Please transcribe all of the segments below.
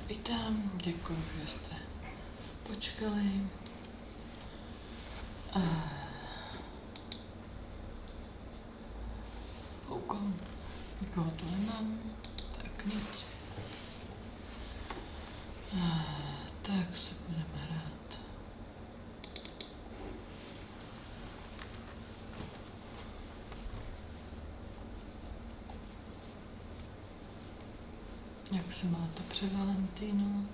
Vítám, děkuji, že jste počkali. Koukám, nikoho tu nemám, tak nic. Tak se budeme hrát. Jak se máte při Valentínu?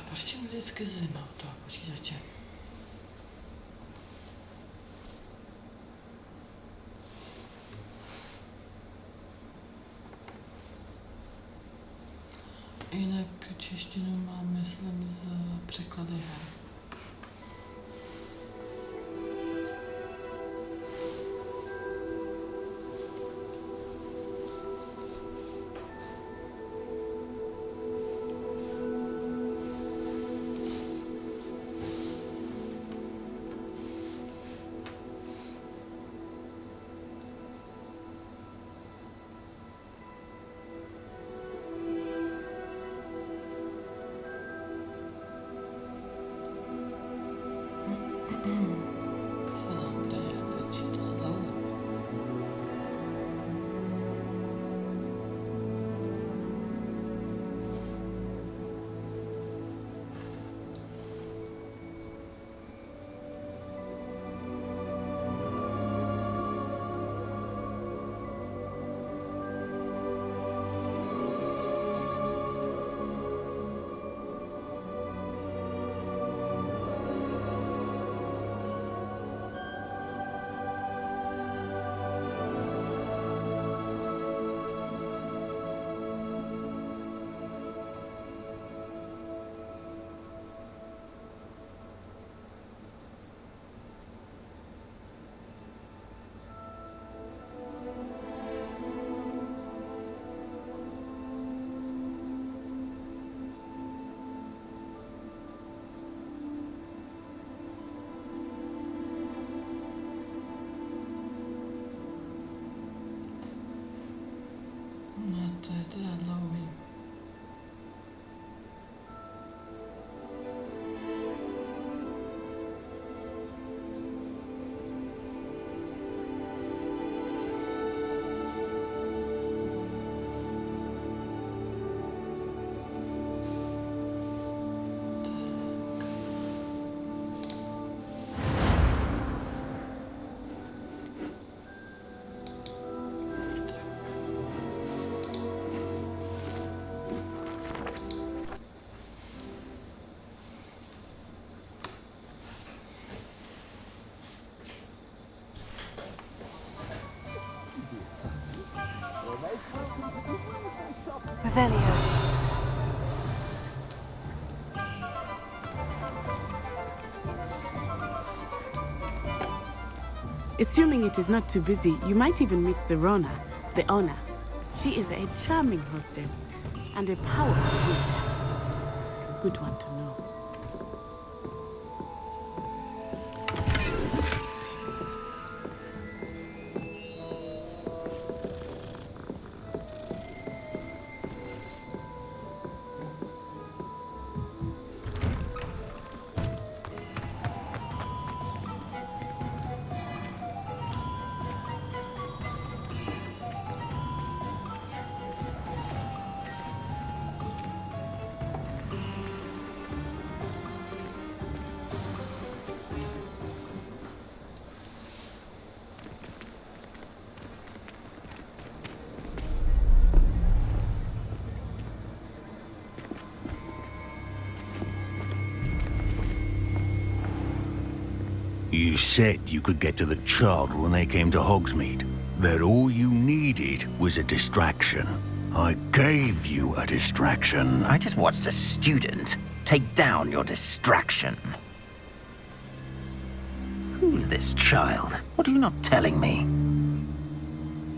Proč je vždycky zima u toho počítače? Jinak češtinu mám, myslím, z překlady her. Co nám to nějak vyčítá dál? No to je teda dlouhý. Revelio. Assuming it is not too busy, you might even meet Serona, the owner. She is a charming hostess and a powerful witch. A good one to know. You said you could get to the child when they came to Hogsmeade. That all you needed was a distraction. I gave you a distraction. I just watched a student take down your distraction. Who's this child? What are you not telling me?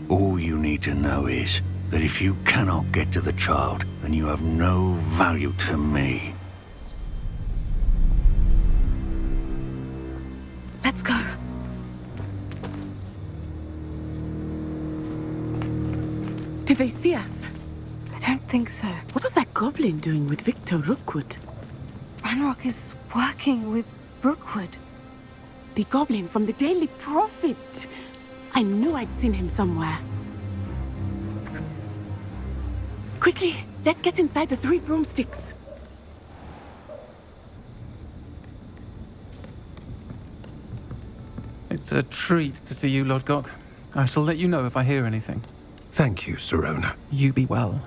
All you need to know is that if you cannot get to the child, then you have no value to me. Let's go. Did they see us? I don't think so. What was that goblin doing with Victor Rookwood? Ranrock is working with Rookwood. The goblin from the Daily Prophet. I knew I'd seen him somewhere. Quickly, let's get inside the 3 broomsticks. It's a treat to see you, Lodgok. I shall let you know if I hear anything. Thank you, Sirona. You be well.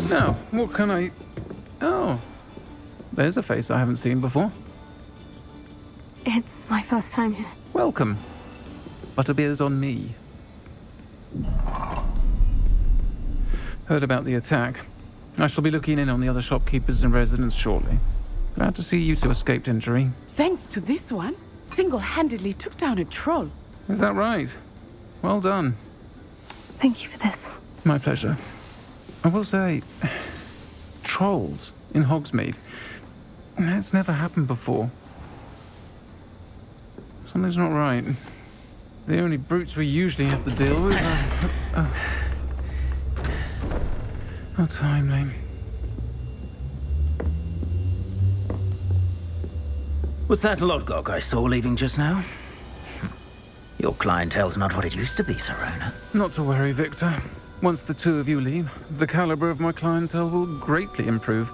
Now, what can I... Oh, there's a face I haven't seen before. It's my first time here. Welcome. Butterbeer's on me. Heard about the attack. I shall be looking in on the other shopkeepers and residents shortly. Glad to see you two escaped injury. Thanks to this one, single-handedly took down a troll. Is that right? Well done. Thank you for this. My pleasure. I will say, trolls in Hogsmeade. That's never happened before. Something's not right. The only brutes we usually have to deal with are... How timely. Was that Lodgok I saw leaving just now? Your clientele's not what it used to be, Sirona. Not to worry, Victor. Once the two of you leave, the caliber of my clientele will greatly improve.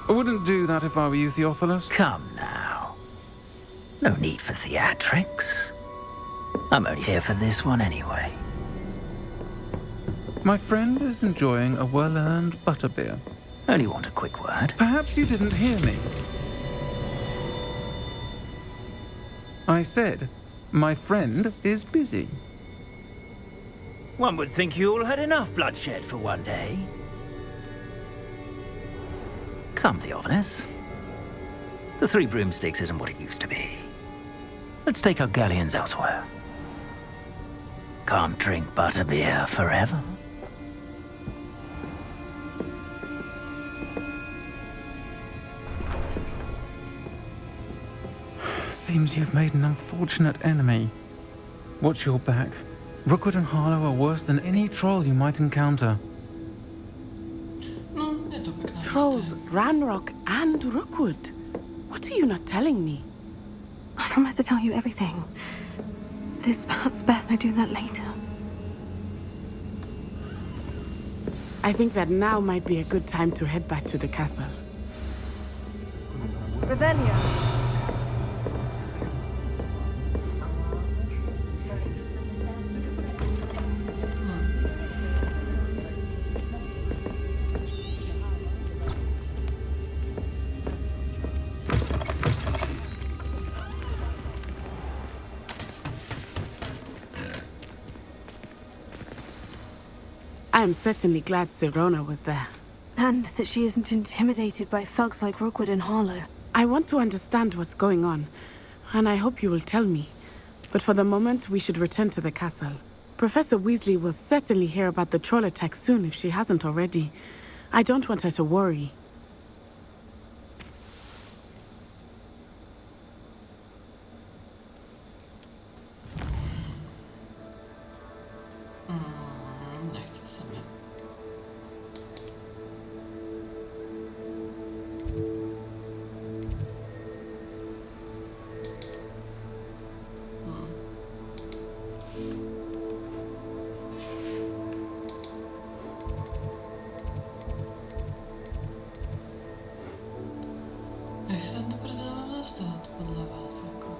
I wouldn't do that if I were you, Theophilus. Come now. No need for theatrics. I'm only here for this one anyway. My friend is enjoying a well-earned butterbeer. Only want a quick word. Perhaps you didn't hear me. I said, my friend is busy. One would think you all had enough bloodshed for one day. Come, Theophilus. The 3 broomsticks isn't what it used to be. Let's take our galleons elsewhere. Can't drink butterbeer forever. Seems you've made an unfortunate enemy. Watch your back. Rookwood and Harlow are worse than any troll you might encounter. No, nie to pěkná Trolls, Ranrock, and Rookwood. What are you not telling me? I promise to tell you everything. It is perhaps best I do that later. I think that now might be a good time to head back to the castle. Revelio. I am certainly glad Sirona was there. And that she isn't intimidated by thugs like Rookwood and Harlow. I want to understand what's going on, and I hope you will tell me. But for the moment, we should return to the castle. Professor Weasley will certainly hear about the troll attack soon if she hasn't already. I don't want her to worry. Nechce se mi. Jak se tam to prdele mám dostat podle vás, jako?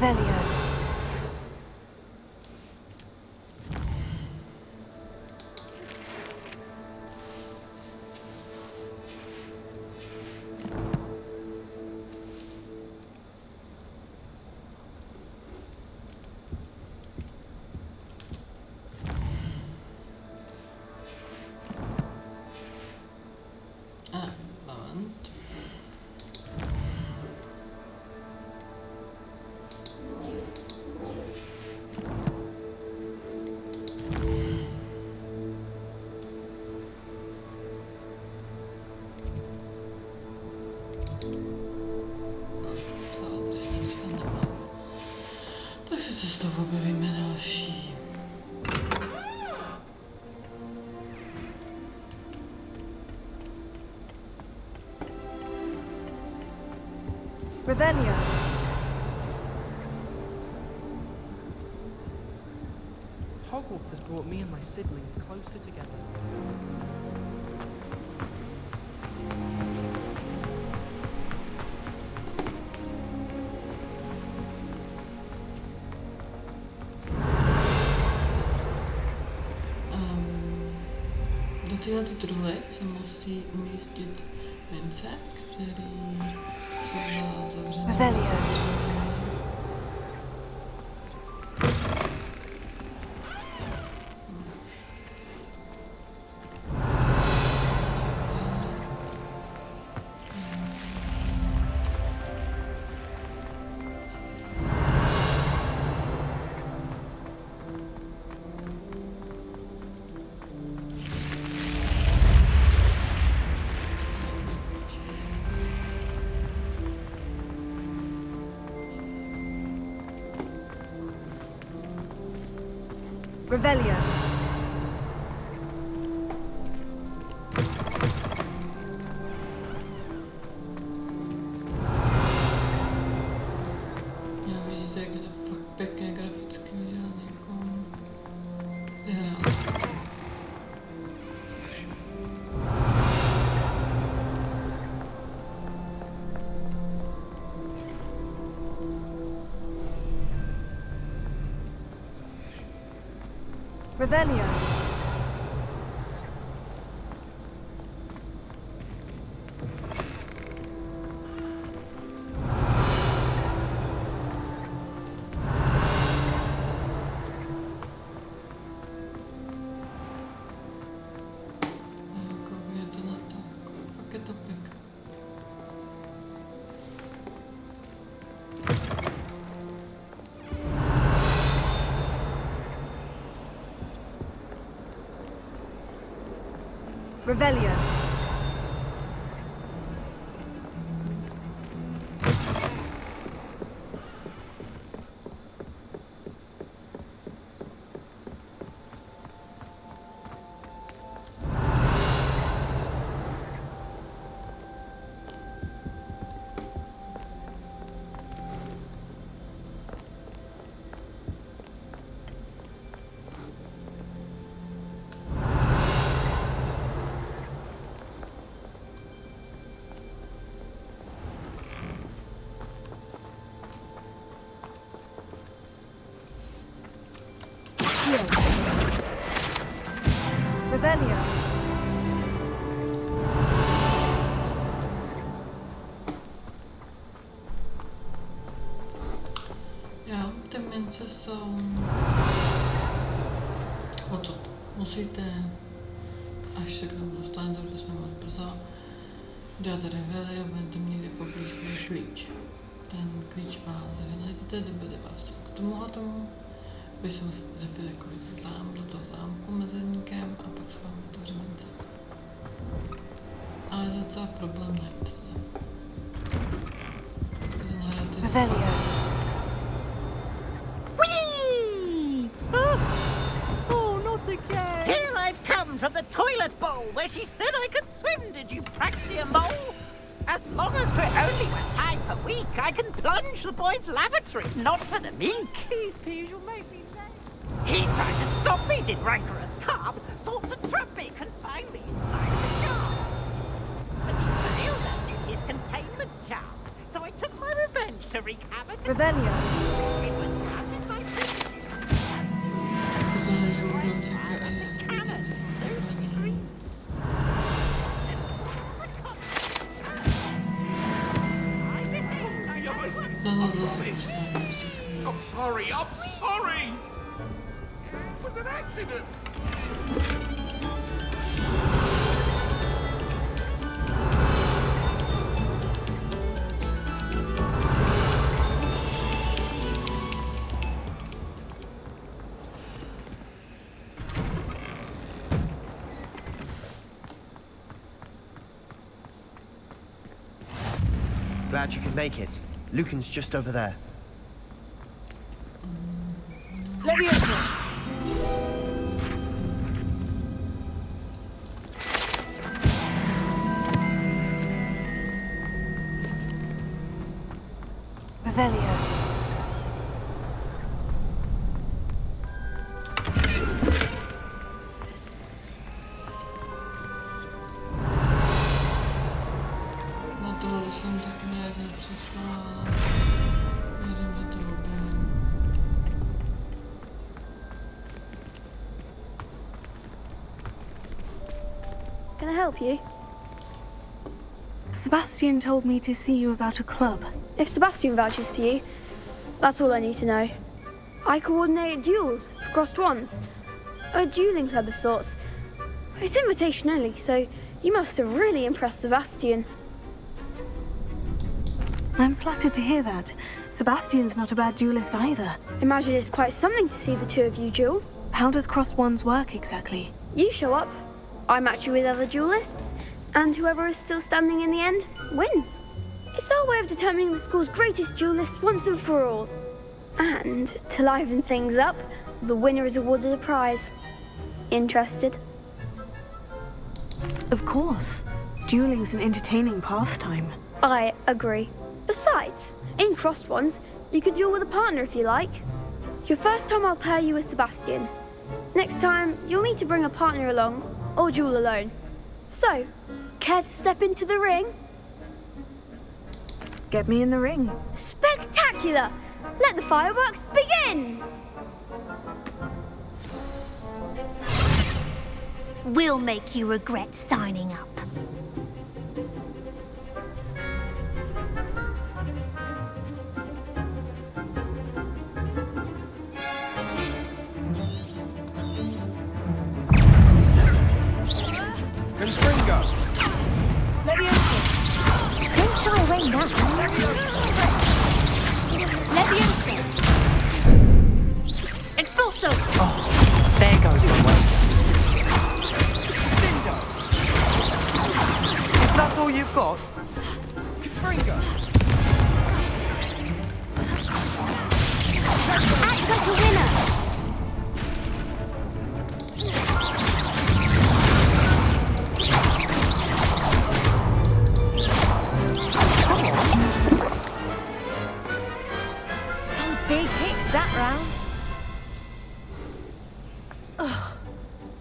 Revelio. Moment. Teďka nemám. Tak si cestou objevíme další. Revelio. Hogwarts has brought me and my siblings closer together. Do téhle truhly se musí umístit mince, který jsou zavřené. Revelio. Revelio. Já vidíte, jak je to fakt pěkně graficky udělané, jako vyhrál. Revelio. Koukněte na to, fakt je to pěkné. Revelio. Revelio. Jo, ty mince jsou odsud. Musíte, až se k tomu dostanete, protože jsme moc brzo, dáte revely a budete mít někde poblíž klíč. Ten klíč váze, vy najdete dovede vás k tomu, vy se musíte trefit jako do toho zámku mezerníkem a pak se vám otevře mince. Ale je docela problém najít to. Revelio. Whee! Oh, not again! Here I've come from the toilet bowl where she said I could swim, did you praxia mole? As long as for only 1 time per week, I can plunge the boy's lavatory, not for the meek. Please, Peeves, you'll make me late. He tried to stop me, did rancorous carp, sought to trap me, confine me inside the yard. But he failed and did his containment charms, so I took my revenge to wreak havoc. Revelio. It was granted by privilege. Protože útočníka a je no, zase počkáme ještě chvíli. I'm sorry! It was an accident! Glad you could make it. Lucan's just over there. Leviosa. Revelio. Na tohle jsem taky nějak nepřišla, ale věřím, že to objevím. Can I help you? Sebastian told me to see you about a club. If Sebastian vouches for you, that's all I need to know. I coordinate duels for crossed wands. A dueling club of sorts. It's invitation only, so you must have really impressed Sebastian. I'm flattered to hear that. Sebastian's not a bad duelist either. Imagine it's quite something to see the two of you duel. How does crossed wands work exactly? You show up, I match you with other duelists, and whoever is still standing in the end wins. It's our way of determining the school's greatest duelist once and for all. And to liven things up, the winner is awarded a prize. Interested? Of course. Dueling's an entertaining pastime. I agree. Besides, in crossed ones, you can duel with a partner if you like. Your first time I'll pair you with Sebastian. Next time, you'll need to bring a partner along, or duel alone. So, care to step into the ring? Get me in the ring. Spectacular! Let the fireworks begin! We'll make you regret signing up. Don't shy away now. Leviosa. Expulso. Oh, there goes the way. If that's all you've got. Confringo. Act like a winner. Big hits that round.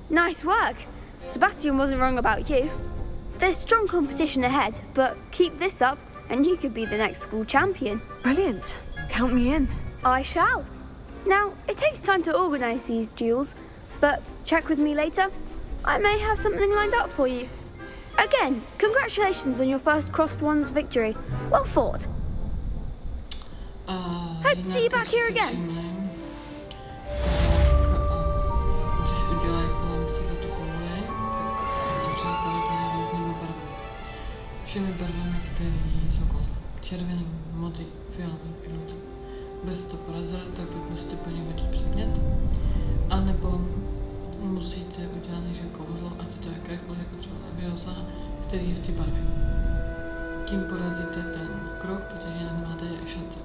Nice work. Sebastian wasn't wrong about you. There's strong competition ahead, but keep this up and you could be the next school champion. Brilliant. Count me in. I shall. Now, it takes time to organise these duels, but check with me later. I may have something lined up for you. Again, congratulations on your first crossed wands victory. Well fought. Hope to see you back here again. Když udělají kolem sebe tu kouli, tak například kouli různými barvami. Všemi barvami, které jsou kouzla. Červený, modrý, fialový, žlutý. Abyste to porazili, tak buď musíte po ní hodit předmět, anebo musíte udělat nejdřív kouzlo, ať je to jakékoliv, jako třeba Leviosa, který je v té barvě. Tím porazíte ten kruh, protože jinak nemáte šance.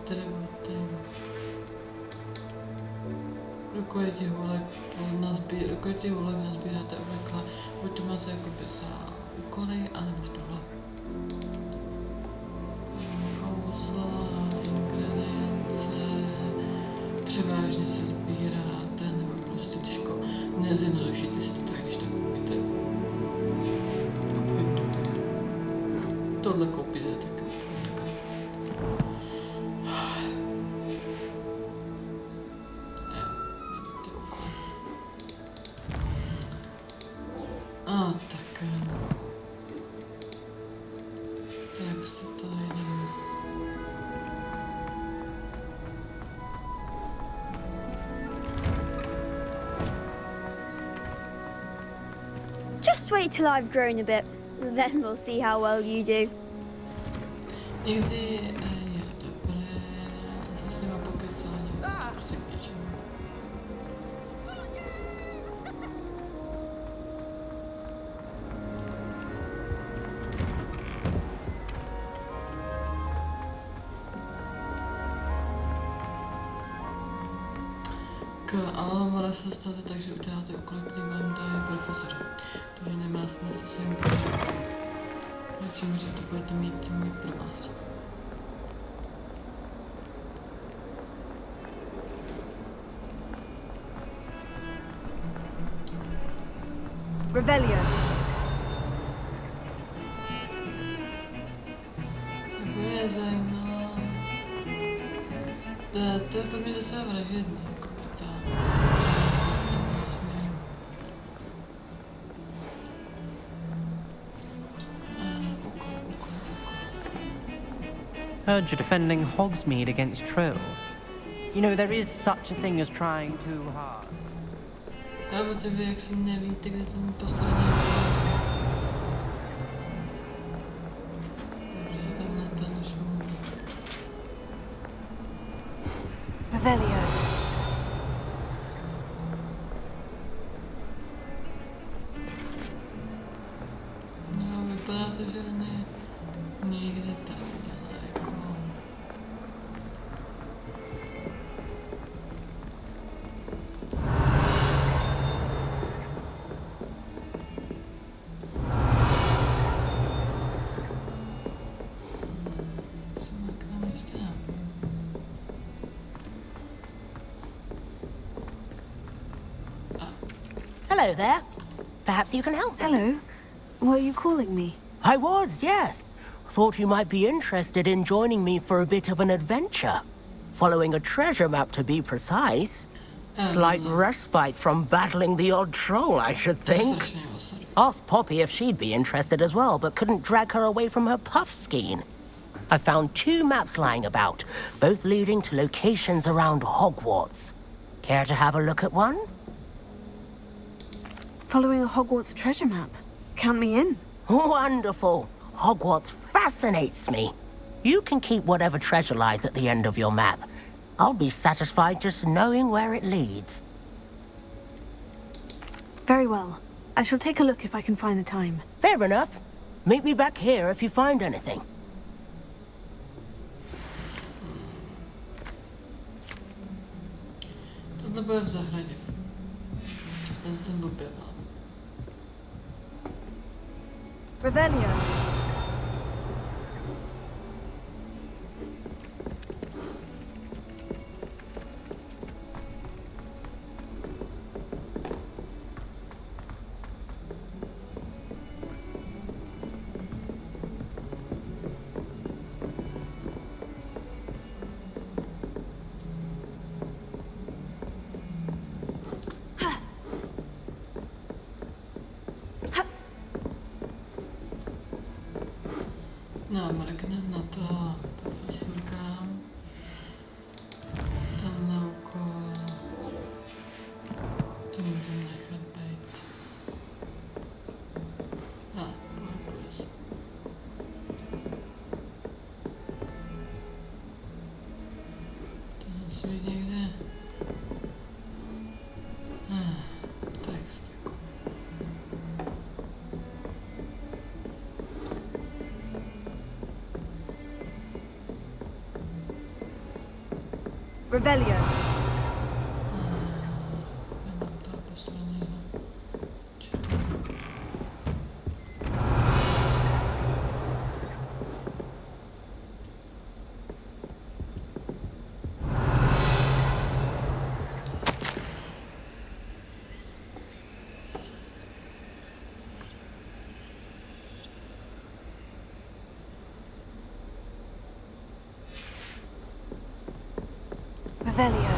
tady buďte. Rukojeti hulek nazbíráte obvykle, buď to máte jakoby za úkoly, anebo v tuhle. Kouzla, ingredience, převážně se sbíráte, nebo prostě těžko nezjednodušíte si to tak, když to koupíte. Tohle koupíte taky. A tak, jak se to jdeme? Just wait till I've grown a bit, then we'll see how well you do. Někdy je dobré se s nima pokecání, prostě k něčemu. K Alamora se stane tak, že uděláte úkoly, který vám dají profesoři. Takže nemá smysl si jim pořád. Takže může to budete mít tím pro vás. Rebellion. To mě zajímalo. To je pro mě docela vražedný, jako ta v tomhle směru. Heard you're defending Hogsmeade against trolls. You know, there is such a thing as trying too hard. Nebo ty vy, jak si nevíte, kde ten poslední prostě tenhle ten žmůdný. Revelio. No, vypadá to, že on je někde tam, ale jako... Hello there. Perhaps you can help. Hello. Were you calling me? I was, yes. Thought you might be interested in joining me for a bit of an adventure. Following a treasure map, to be precise. Slight respite from battling the odd troll, I should think. Asked Poppy if she'd be interested as well, but couldn't drag her away from her puff skein. I found 2 maps lying about, both leading to locations around Hogwarts. Care to have a look at one? Following a Hogwarts treasure map. Count me in. Wonderful. Hogwarts fascinates me. You can keep whatever treasure lies at the end of your map. I'll be satisfied just knowing where it leads. Very well. I shall take a look if I can find the time. Fair enough. Meet me back here if you find anything. Tohle bude v zahradě. Ten jsem objevil. Revelio. No, mrknem na to profesorka. Tam na úkol. To můžeme nechat být. Pohybuje se. To zase vidí někde. Text. Revelio. Revelio.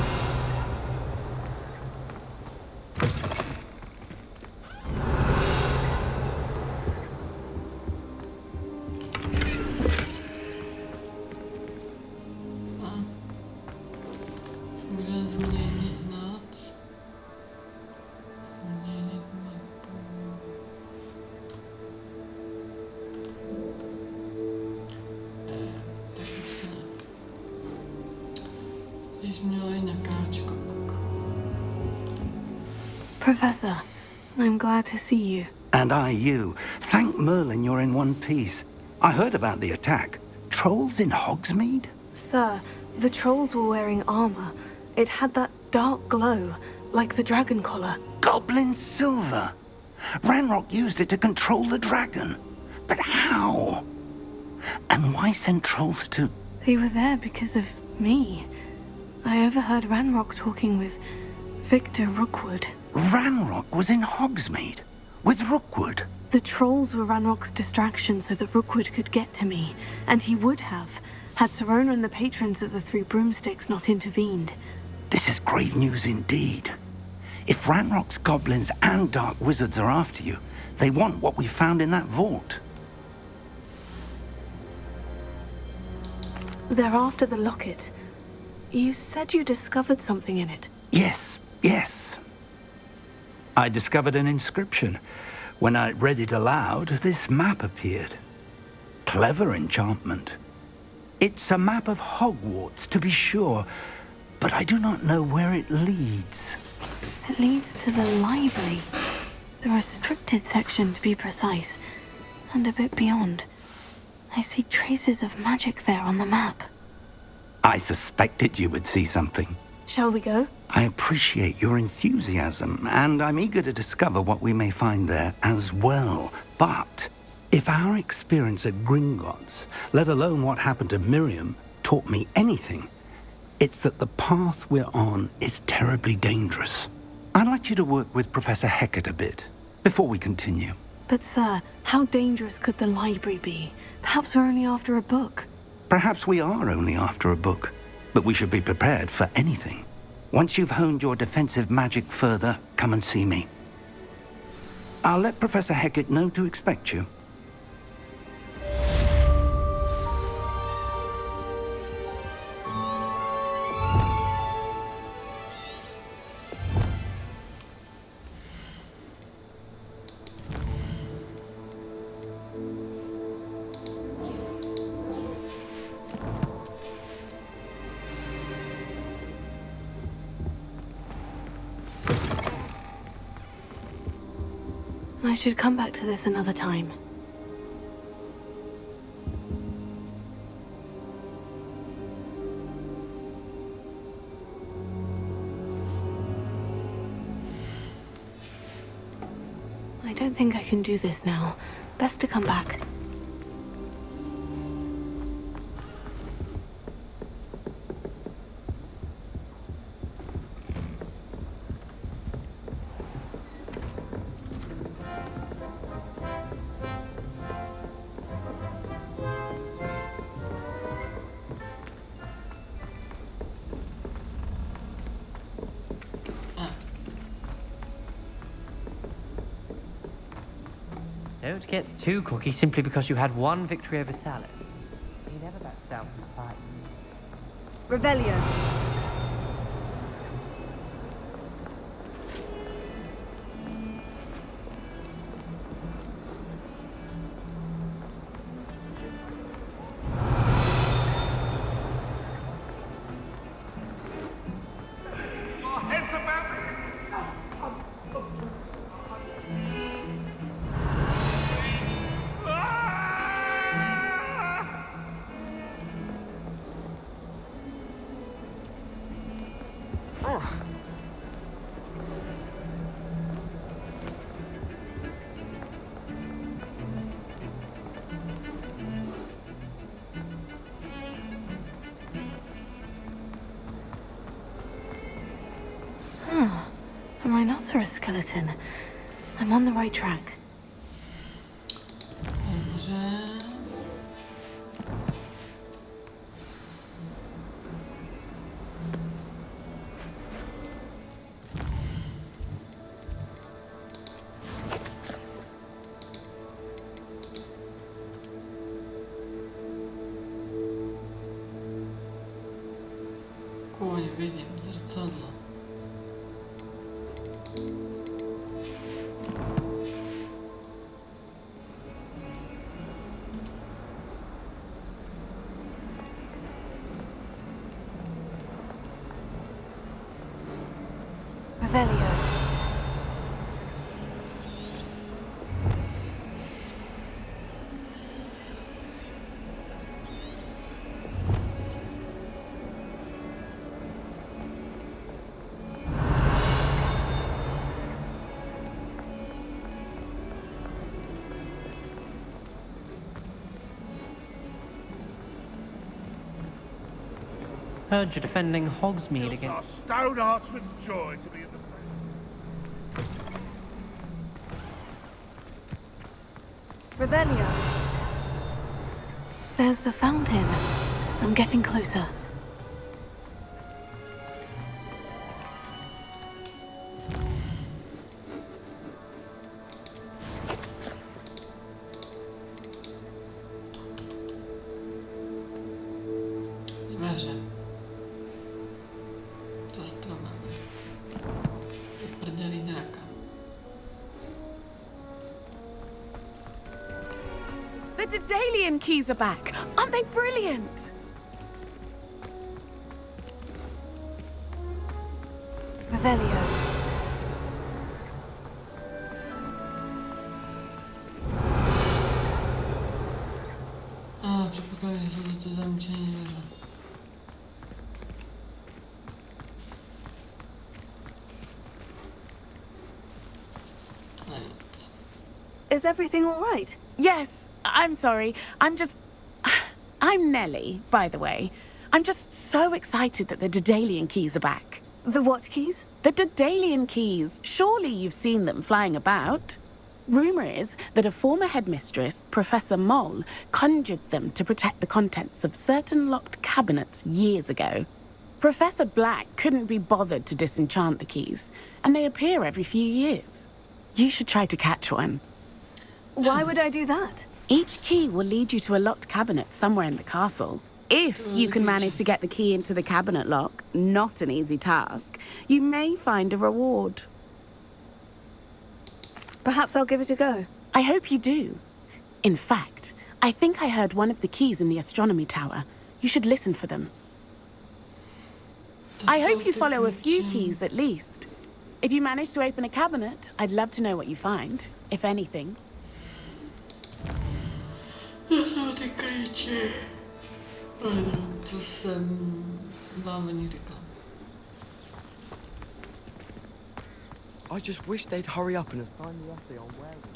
Budeme změnit noc. Změnit mapu. Tak ještě ne. Jsi měla i na káčko. Professor, I'm glad to see you. And I you. Thank Merlin you're in one piece. I heard about the attack. Trolls in Hogsmeade? Sir, the trolls were wearing armor. It had that dark glow, like the dragon collar. Goblin silver. Ranrock used it to control the dragon. But how? And why send trolls to... They were there because of me. I overheard Ranrock talking with Victor Rookwood. Ranrock was in Hogsmeade? With Rookwood? The trolls were Ranrock's distraction so that Rookwood could get to me. And he would have, had Sirona and the patrons of the Three Broomsticks not intervened. This is grave news indeed. If Ranrock's goblins and dark wizards are after you, they want what we found in that vault. They're after the locket. You said you discovered something in it. Yes. I discovered an inscription. When I read it aloud, this map appeared. Clever enchantment. It's a map of Hogwarts, to be sure, but I do not know where it leads. It leads to the library. The restricted section, to be precise. And a bit beyond. I see traces of magic there on the map. I suspected you would see something. Shall we go? I appreciate your enthusiasm, and I'm eager to discover what we may find there as well. But if our experience at Gringotts, let alone what happened to Miriam, taught me anything, it's that the path we're on is terribly dangerous. I'd like you to work with Professor Hecat a bit, before we continue. But sir, how dangerous could the library be? Perhaps we're only after a book. Perhaps we are only after a book, but we should be prepared for anything. Once you've honed your defensive magic further, come and see me. I'll let Professor Hecat know to expect you. I should come back to this another time. I don't think I can do this now. Best to come back. Don't get too cocky simply because you had one victory over Salad. He never backs down from the fight. Revelio. Heads about A rhinoceros skeleton. I'm on the right track. Koň vidím, zrcadlo. Revelio. Heard you're defending Hogsmeade Fills our against... stout hearts with joy to be in the Revelio. There's the fountain. I'm getting closer. Dveře. Za stromem. Vyprdělý draka. The Daedalian keys are back. Aren't they brilliant? Revelio. Předpokládám, že jsou to zamčení dveře. Is everything all right? Yes, I'm sorry. I'm Nellie, by the way. I'm just so excited that the Daedalian keys are back. The what keys? The Daedalian keys. Surely you've seen them flying about. Rumour is that a former headmistress, Professor Moll, conjured them to protect the contents of certain locked cabinets years ago. Professor Black couldn't be bothered to disenchant the keys, and they appear every few years. You should try to catch one. Why would I do that? Each key will lead you to a locked cabinet somewhere in the castle. If you can manage to get the key into the cabinet lock, not an easy task, you may find a reward. Perhaps I'll give it a go. I hope you do. In fact, I think I heard one of the keys in the astronomy tower. You should listen for them. I hope you follow a few keys at least. If you manage to open a cabinet, I'd love to know what you find, if anything. To jsou ty klíče. To jsem vám ani řekla. I just wish they'd hurry up and assign the essay on werewolves.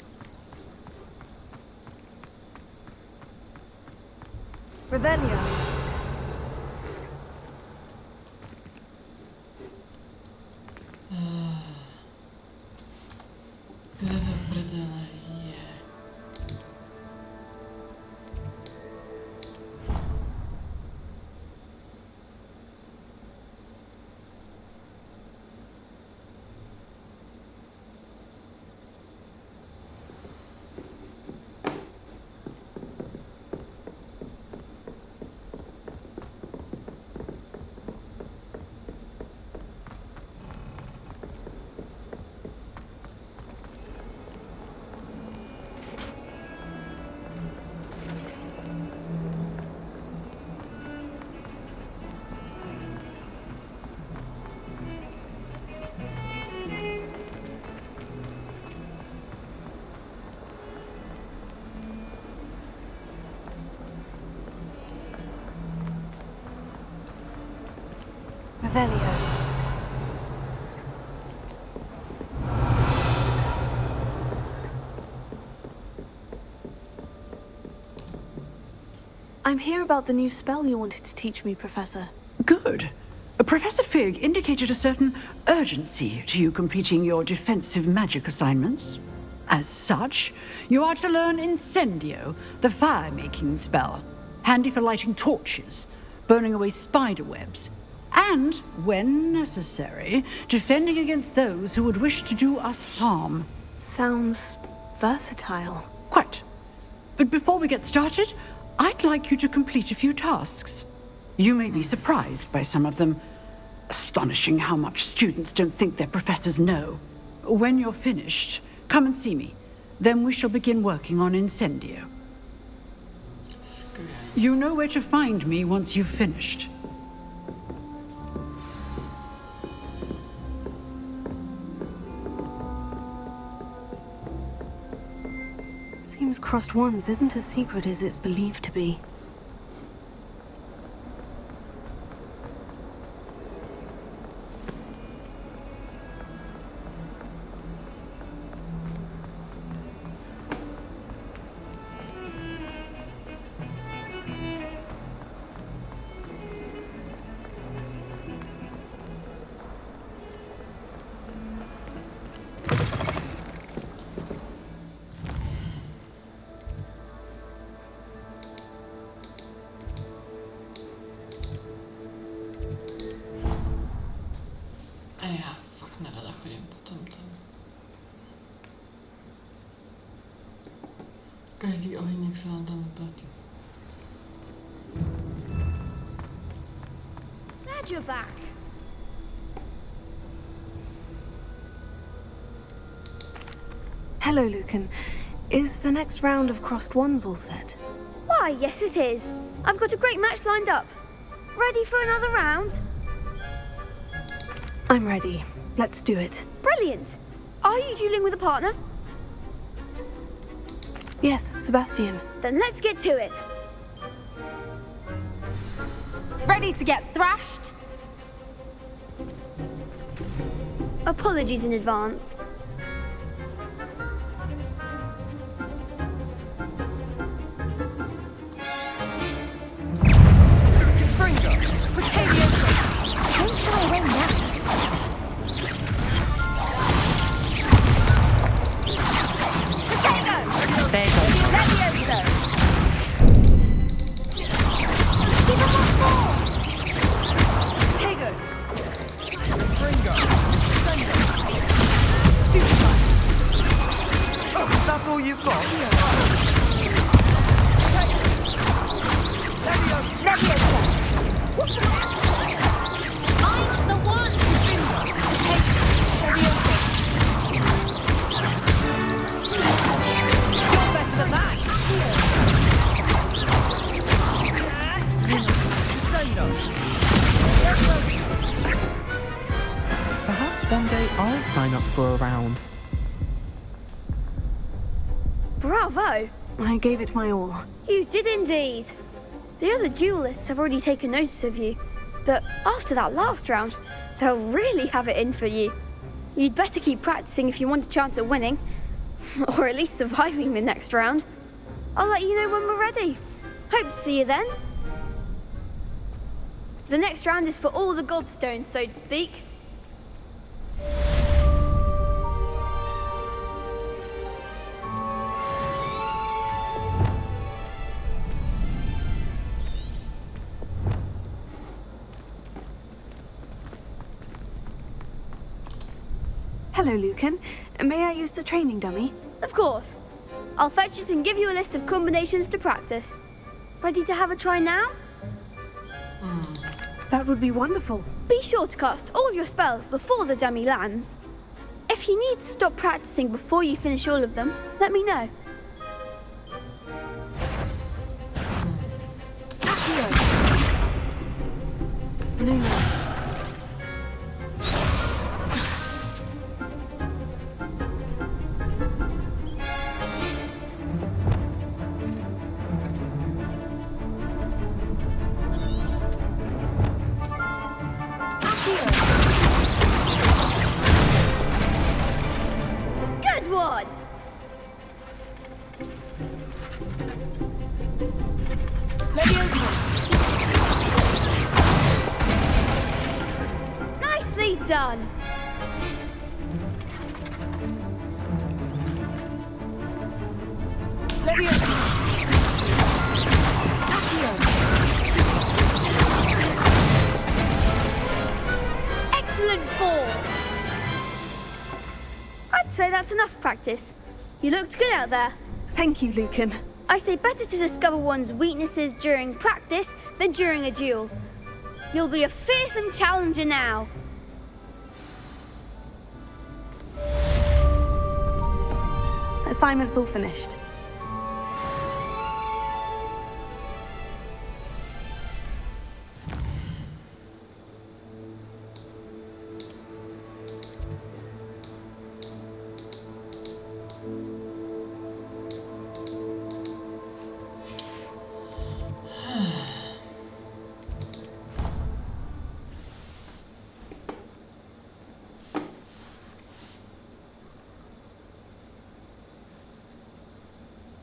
Revelio. Kde to prdele je? Revelio. I'm here about the new spell you wanted to teach me, Professor. Good. Professor Fig indicated a certain urgency to you completing your defensive magic assignments. As such, you are to learn Incendio, the fire-making spell, handy for lighting torches, burning away spider webs, and, when necessary, defending against those who would wish to do us harm. Sounds versatile. Quite. But before we get started, I'd like you to complete a few tasks. You may be surprised by some of them. Astonishing how much students don't think their professors know. When you're finished, come and see me. Then we shall begin working on Incendio. You know where to find me once you've finished. Seems Crossed Wands isn't as secret as it's believed to be. Já fakt nerada chodím po tom tam. Každý ohýnek se vám tam vyplatí. Glad you're back. Hello, Lucan. Is the next round of Crossed Wands all set? Why, yes it is. I've got a great match lined up. Ready for another round? I'm ready. Let's do it. Brilliant. Are you dueling with a partner? Yes, Sebastian. Then let's get to it. Ready to get thrashed? Apologies in advance. That's all you've got? I'm the one! You're better than that! Perhaps one day I'll sign up for a round. Bravo! I gave it my all. You did indeed. The other duelists have already taken notice of you, but after that last round, they'll really have it in for you. You'd better keep practicing if you want a chance at winning, or at least surviving the next round. I'll let you know when we're ready. Hope to see you then. The next round is for all the gobstones, so to speak. Hello, Lucan. May I use the training dummy? Of course. I'll fetch it and give you a list of combinations to practice. Ready to have a try now? That would be wonderful. Be sure to cast all your spells before the dummy lands. If you need to stop practicing before you finish all of them, let me know. Lumos. Good one! Leviosa! done. Excellent fall. I'd say that's enough practice. You looked good out there. Thank you, Lucan. I say better to discover one's weaknesses during practice than during a duel. You'll be a fearsome challenger now. Assignment's all finished.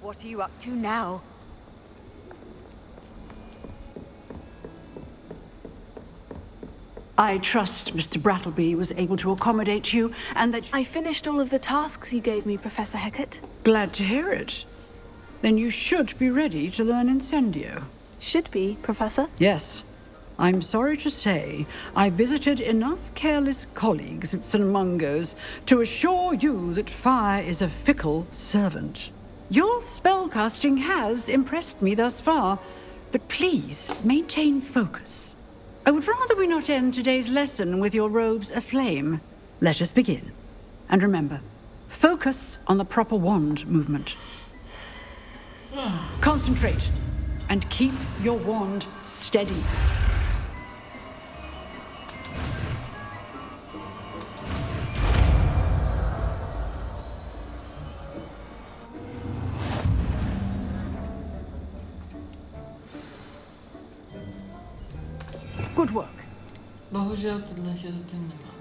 What are you up to now? I trust Mr. Brattleby was able to accommodate you, and that... I finished all of the tasks you gave me, Professor Hecat. Glad to hear it. Then you should be ready to learn Incendio. Should be, Professor? Yes. I'm sorry to say, I visited enough careless colleagues at St. Mungo's to assure you that fire is a fickle servant. Your spellcasting has impressed me thus far, but please maintain focus. I would rather we not end today's lesson with your robes aflame. Let us begin. And remember, focus on the proper wand movement. Concentrate, and keep your wand steady. Good work. Bohužel tohle že zatím nemáme.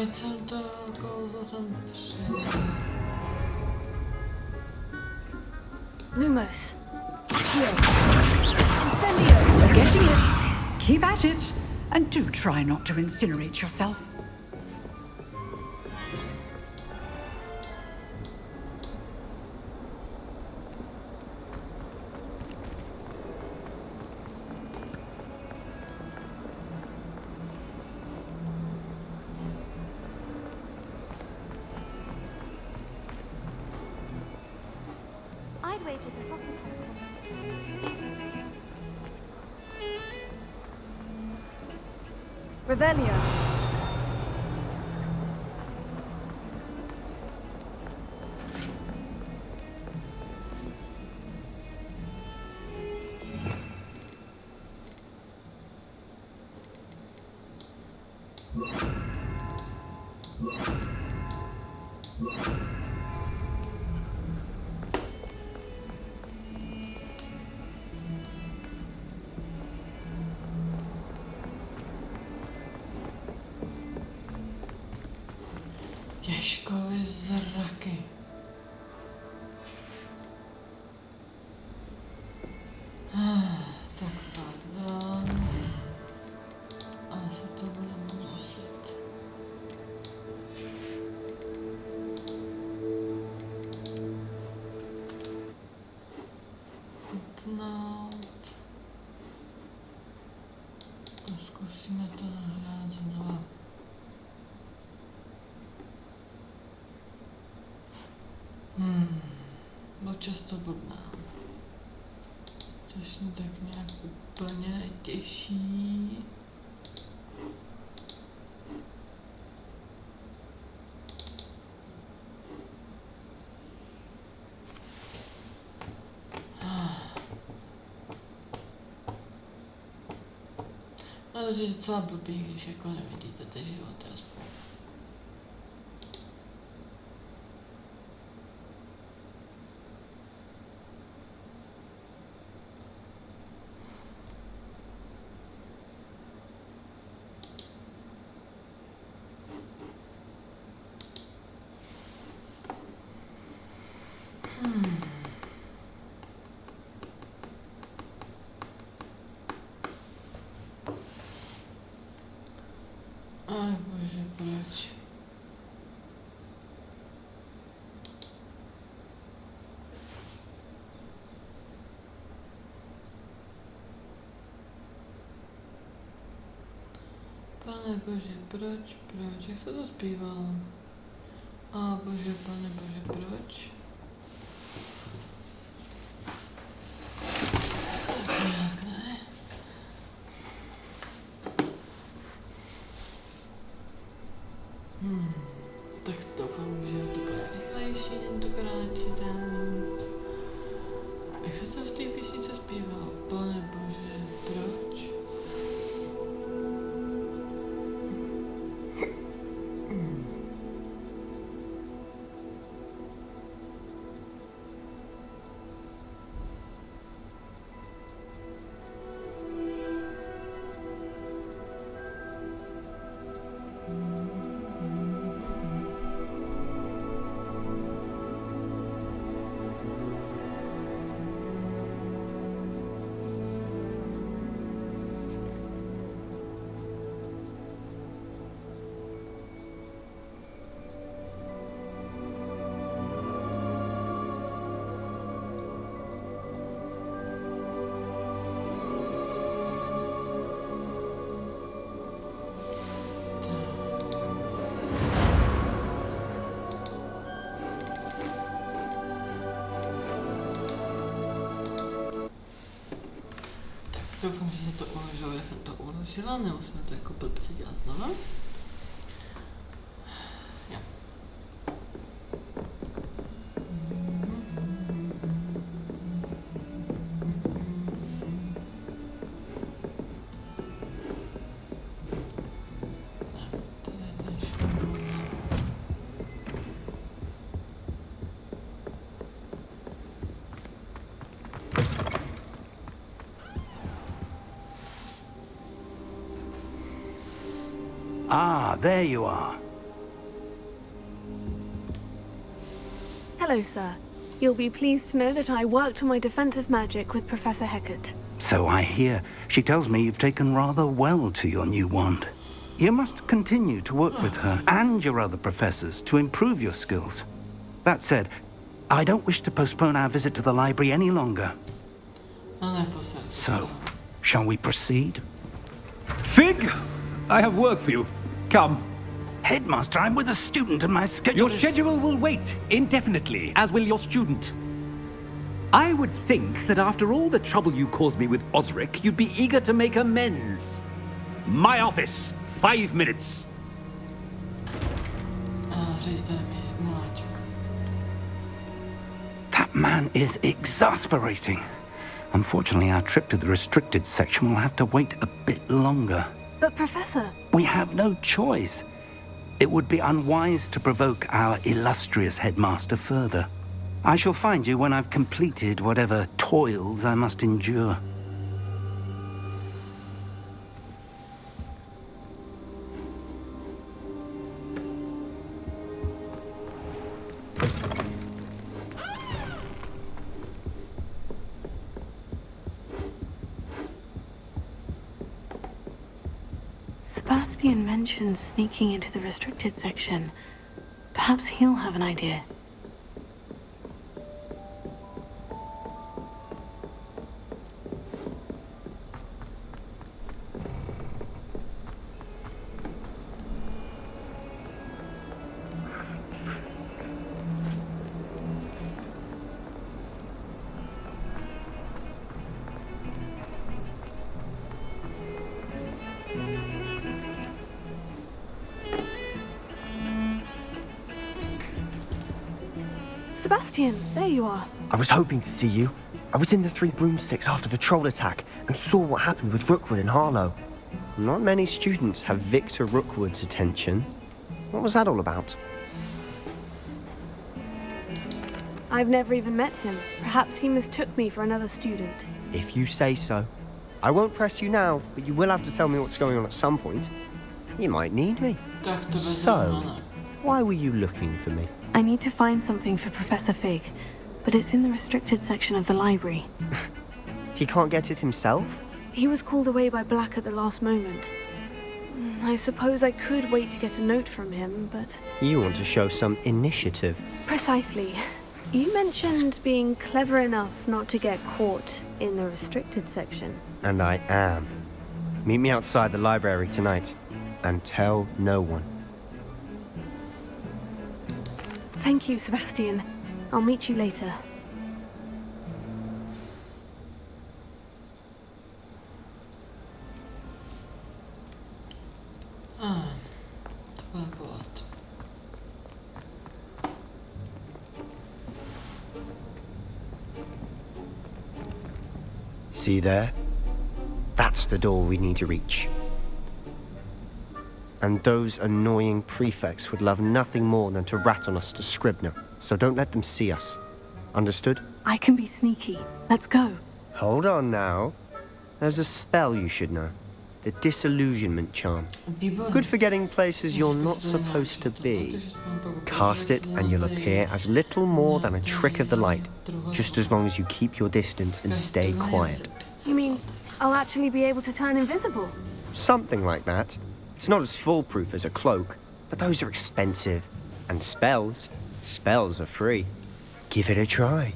Ať jsem to kouzlo tam přijel. Lumos. Incendio. We're getting it. Keep at it. And do try not to incinerate yourself. I'd wait for the fucking Revelio. Ježkovi zraky. Tak pardon. Asi to budeme muset. Utnout. A zkusíme to nahrát znova. často blbná. Což mě tak nějak úplně netěší. Ale to je docela blbý, když jako nevidíte ty životy aspoň. Aj bože, proč? Pane bože, proč? Jak se to zpívalo? A bože, pane bože, proč? Tak nějak, ne? Tak doufám, že to bude rychlejší tentokrát čítání. Jak se to z té písnice zpívalo? Pane bože, proč? Doufám, že se to uložilo, jak jsem to uložila, nemusíme to jako blbci dělat znova. Jo. Ah, there you are. Hello, sir. You'll be pleased to know that I worked on my defensive magic with Professor Hecat. So I hear. She tells me you've taken rather well to your new wand. You must continue to work with her and your other professors to improve your skills. That said, I don't wish to postpone our visit to the library any longer. So, shall we proceed? Fig, I have work for you. Come. Headmaster, I'm with a student and my schedule Your schedule will wait indefinitely, as will your student. I would think that after all the trouble you caused me with Osric, you'd be eager to make amends. My office, 5 minutes. That man is exasperating. Unfortunately, our trip to the restricted section will have to wait a bit longer. But, Professor... We have no choice. It would be unwise to provoke our illustrious headmaster further. I shall find you when I've completed whatever toils I must endure. Sebastian mentioned sneaking into the restricted section. Perhaps he'll have an idea. Sebastian, there you are. I was hoping to see you. I was in the Three Broomsticks after the troll attack and saw what happened with Rookwood and Harlow. Not many students have Victor Rookwood's attention. What was that all about? I've never even met him. Perhaps he mistook me for another student. If you say so. I won't press you now, but you will have to tell me what's going on at some point. You might need me. So, why were you looking for me? I need to find something for Professor Fig, but it's in the restricted section of the library. He can't get it himself? He was called away by Black at the last moment. I suppose I could wait to get a note from him, but... You want to show some initiative. Precisely. You mentioned being clever enough not to get caught in the restricted section. And I am. Meet me outside the library tonight, and tell no one. Thank you, Sebastian. I'll meet you later. To byl bod. See there? That's the door we need to reach. And those annoying prefects would love nothing more than to rat on us to Scribner, so don't let them see us. Understood? I can be sneaky. Let's go. Hold on now. There's a spell you should know. The disillusionment charm. Good for getting places you're not supposed to be. Cast it and you'll appear as little more than a trick of the light, just as long as you keep your distance and stay quiet. You mean I'll actually be able to turn invisible? Something like that. It's not as foolproof as a cloak, but those are expensive. And spells are free. Give it a try.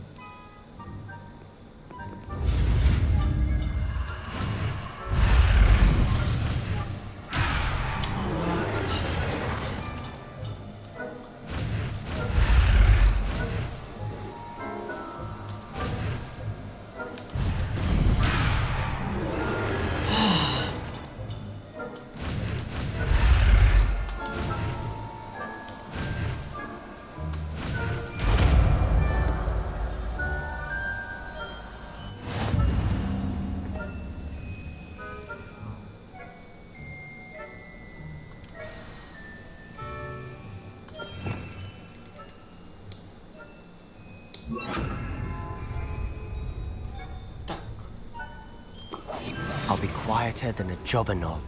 I'll be quieter than a jobberknoll.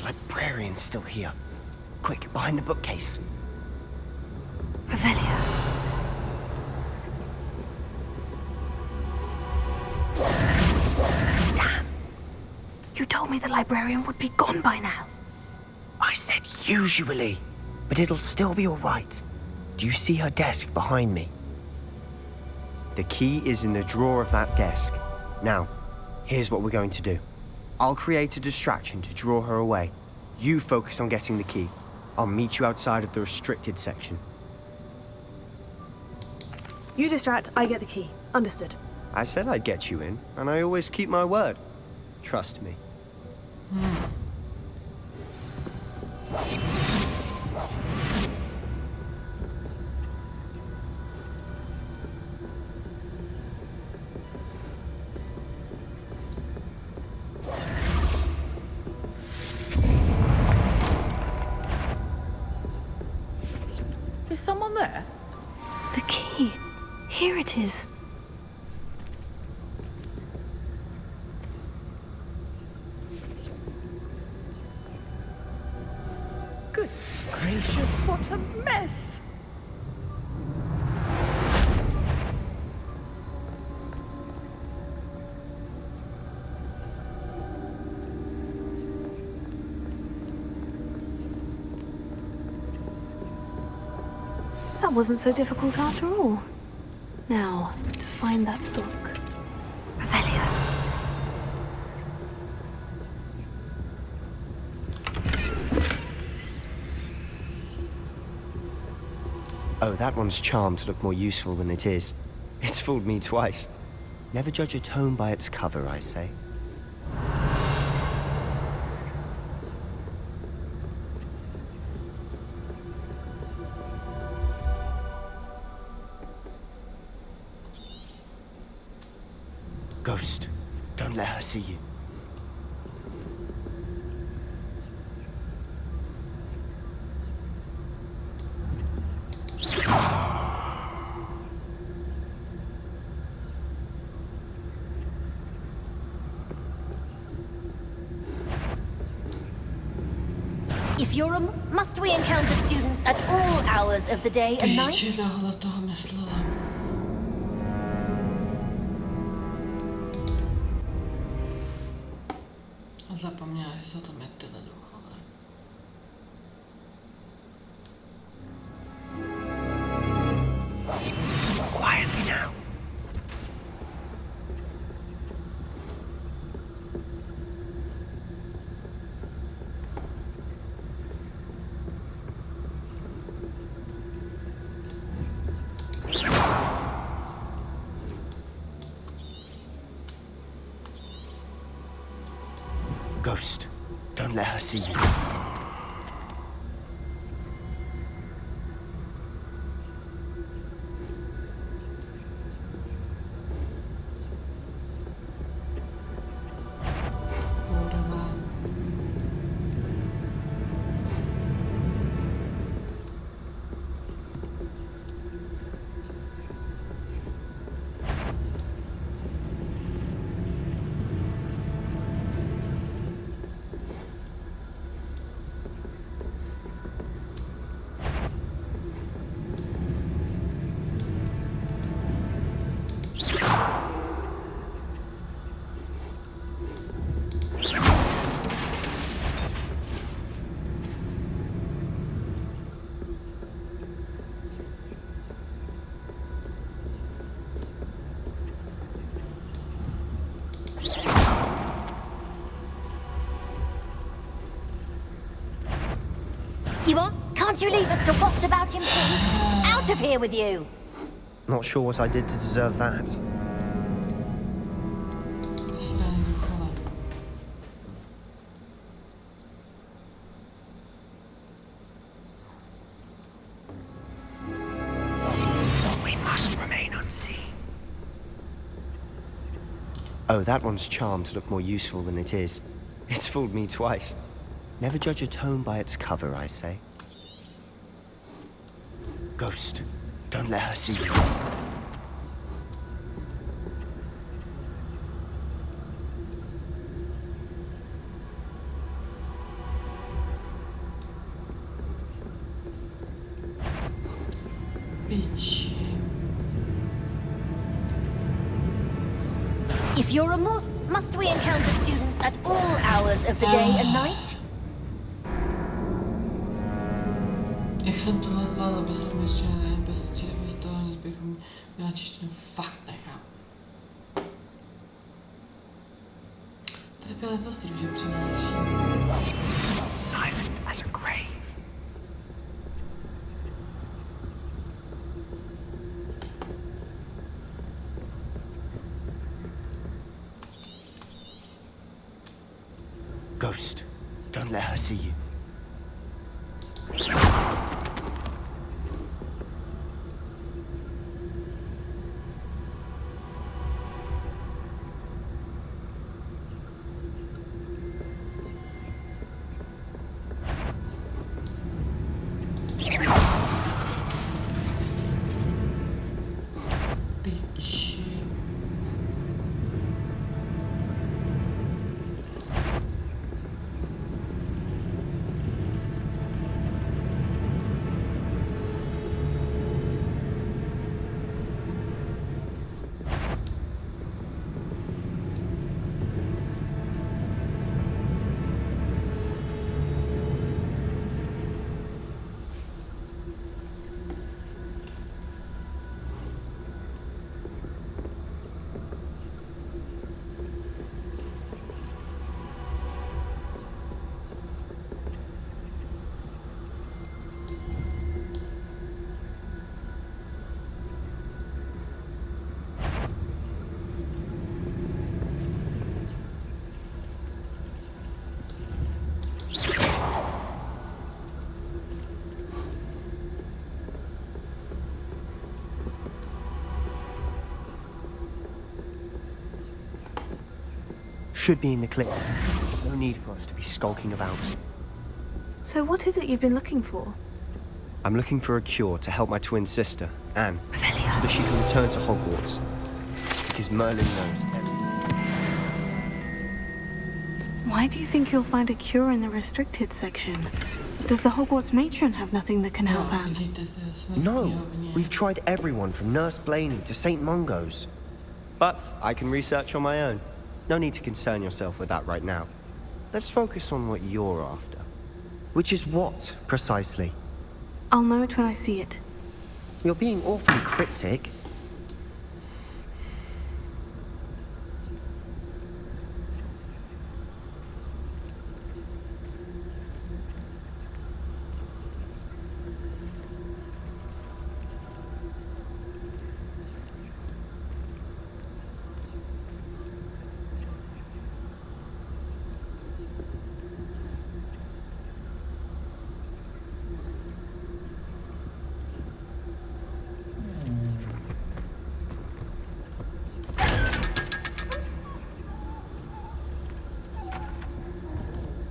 Librarian's still here. Quick, behind the bookcase. Revelio. Damn. You told me the librarian would be gone by now. I said usually, but it'll still be all right. Do you see her desk behind me? The key is in the drawer of that desk. Now, here's what we're going to do. I'll create a distraction to draw her away. You focus on getting the key. I'll meet you outside of the restricted section. You distract, I get the key. Understood. I said I'd get you in, and I always keep my word. Trust me. on there? The key. Here it is. Goodness gracious, what a mess! That wasn't so difficult after all. Now, to find that book. Revelio. Oh, that one's charmed to look more useful than it is. It's fooled me twice. Never judge a tome by its cover, I say. Ghost, don't let her see you. If you're a... Must we encounter students at all hours of the day and night? Tohle toho myslela. A zapomněla, že jsou to tyhle duchové. Quietly now. Ghost, don't let her see you. You are? Can't you leave us to waft about in peace? Out of here with you! Not sure what I did to deserve that. We must remain unseen. Oh, that one's charmed to look more useful than it is. It's fooled me twice. Never judge a tome by its cover, I say. Ghost, don't let her see you. Bitch. If you're a must we encounter students at all hours of the day and night? Jak jsem tohle zvládla bez angličtiny, bez toho, aniž bychom měla češtinu, fakt nechám. Trpělivost růže přináší. Silent as a grave. Ghost, don't let her see you. should be in the clinic. There's no need for us to be skulking about. So what is it you've been looking for? I'm looking for a cure to help my twin sister, Anne, so that she can return to Hogwarts. Because Merlin knows everything. Why do you think you'll find a cure in the restricted section? Does the Hogwarts matron have nothing that can help Anne? No, we've tried everyone from Nurse Blaney to St. Mungo's. But I can research on my own. No need to concern yourself with that right now. Let's focus on what you're after. Which is what, precisely? I'll know it when I see it. You're being awfully cryptic.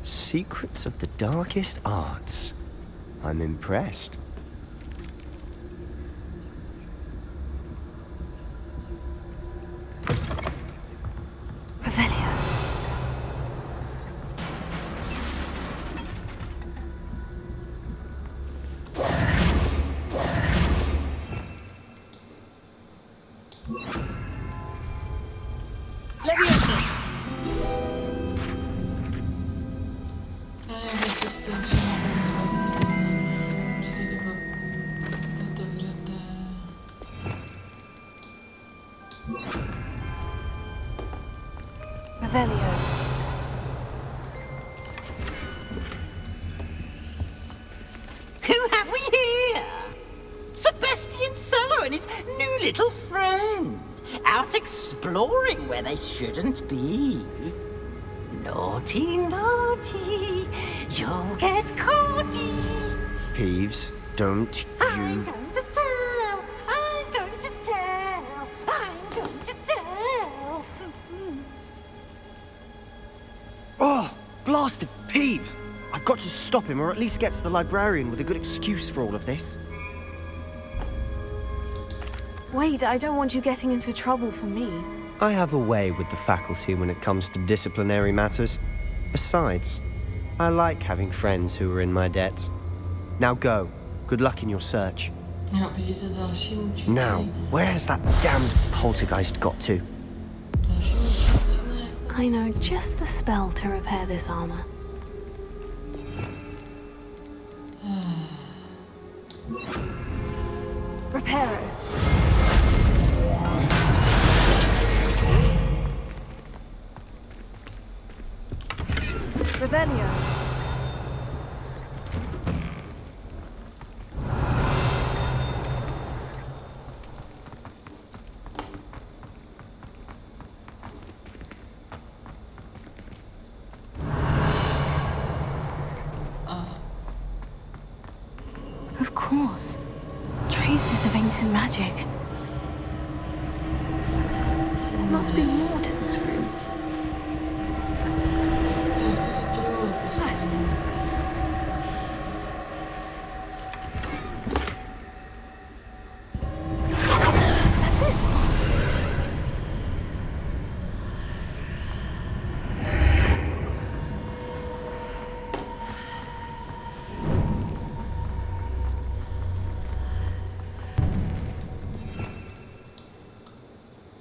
Secrets of the darkest arts. I'm impressed. Revelio. Revelio. Who have we here? Sebastian Solo and his new little friend. Out exploring where they shouldn't be. Naughty, naughty. You'll get caughty. Peeves, don't you... I'm going to tell. I'm going to tell. I'm going to tell. Oh, blasted Peeves! I've got to stop him, or at least get to the librarian with a good excuse for all of this. Wait, I don't want you getting into trouble for me. I have a way with the faculty when it comes to disciplinary matters. Besides, I like having friends who are in my debt. Now go. Good luck in your search. Now, where has that damned poltergeist got to? I know just the spell to repair this armor. Reparo. Revelio. Of course. Traces of ancient magic. There must be more to this room. That's it.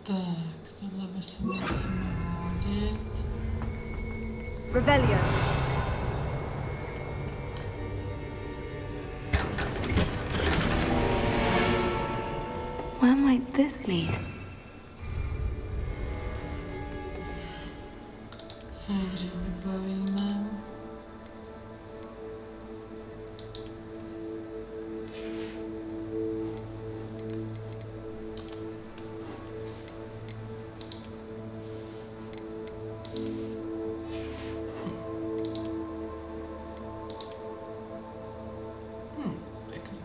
Tak, tohle by se musíme hodit. Revelio. Where might this lead? Co nejdřív vybavíme. Pěkný.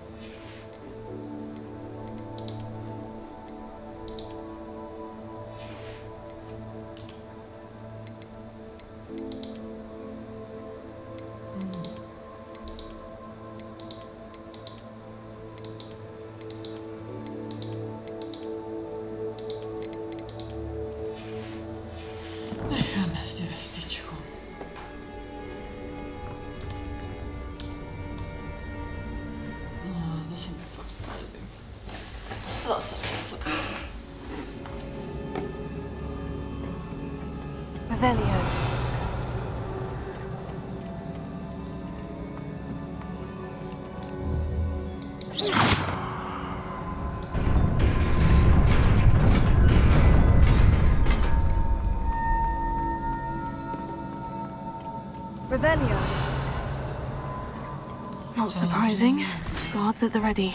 Revelio. Not surprising. Guards at the ready.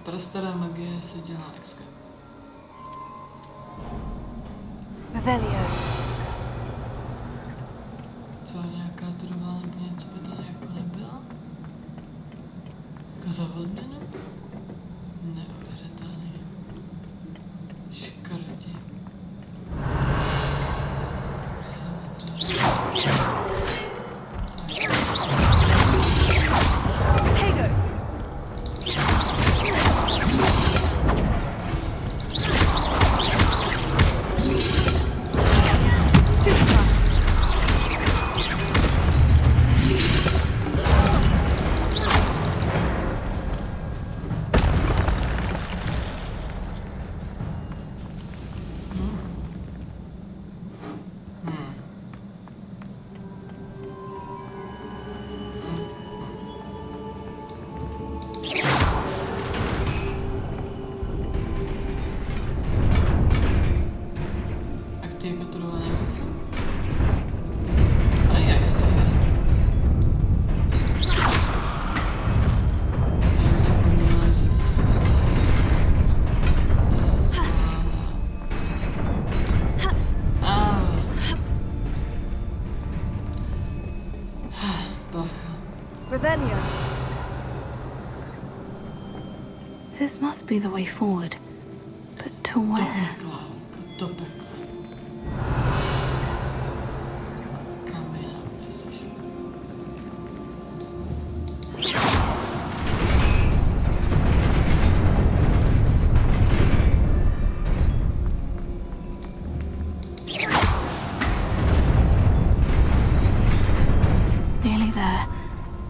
Prastará magie se dělá exkem. Revelio. Co, nějaká druhá nebo něco by tady jako nebyla? Jako za odměnu? Neuvěřitelný. Škrti. Revelio. This must be the way forward. But to where? Do pekla. Kam jinam myslíš? Nearly there.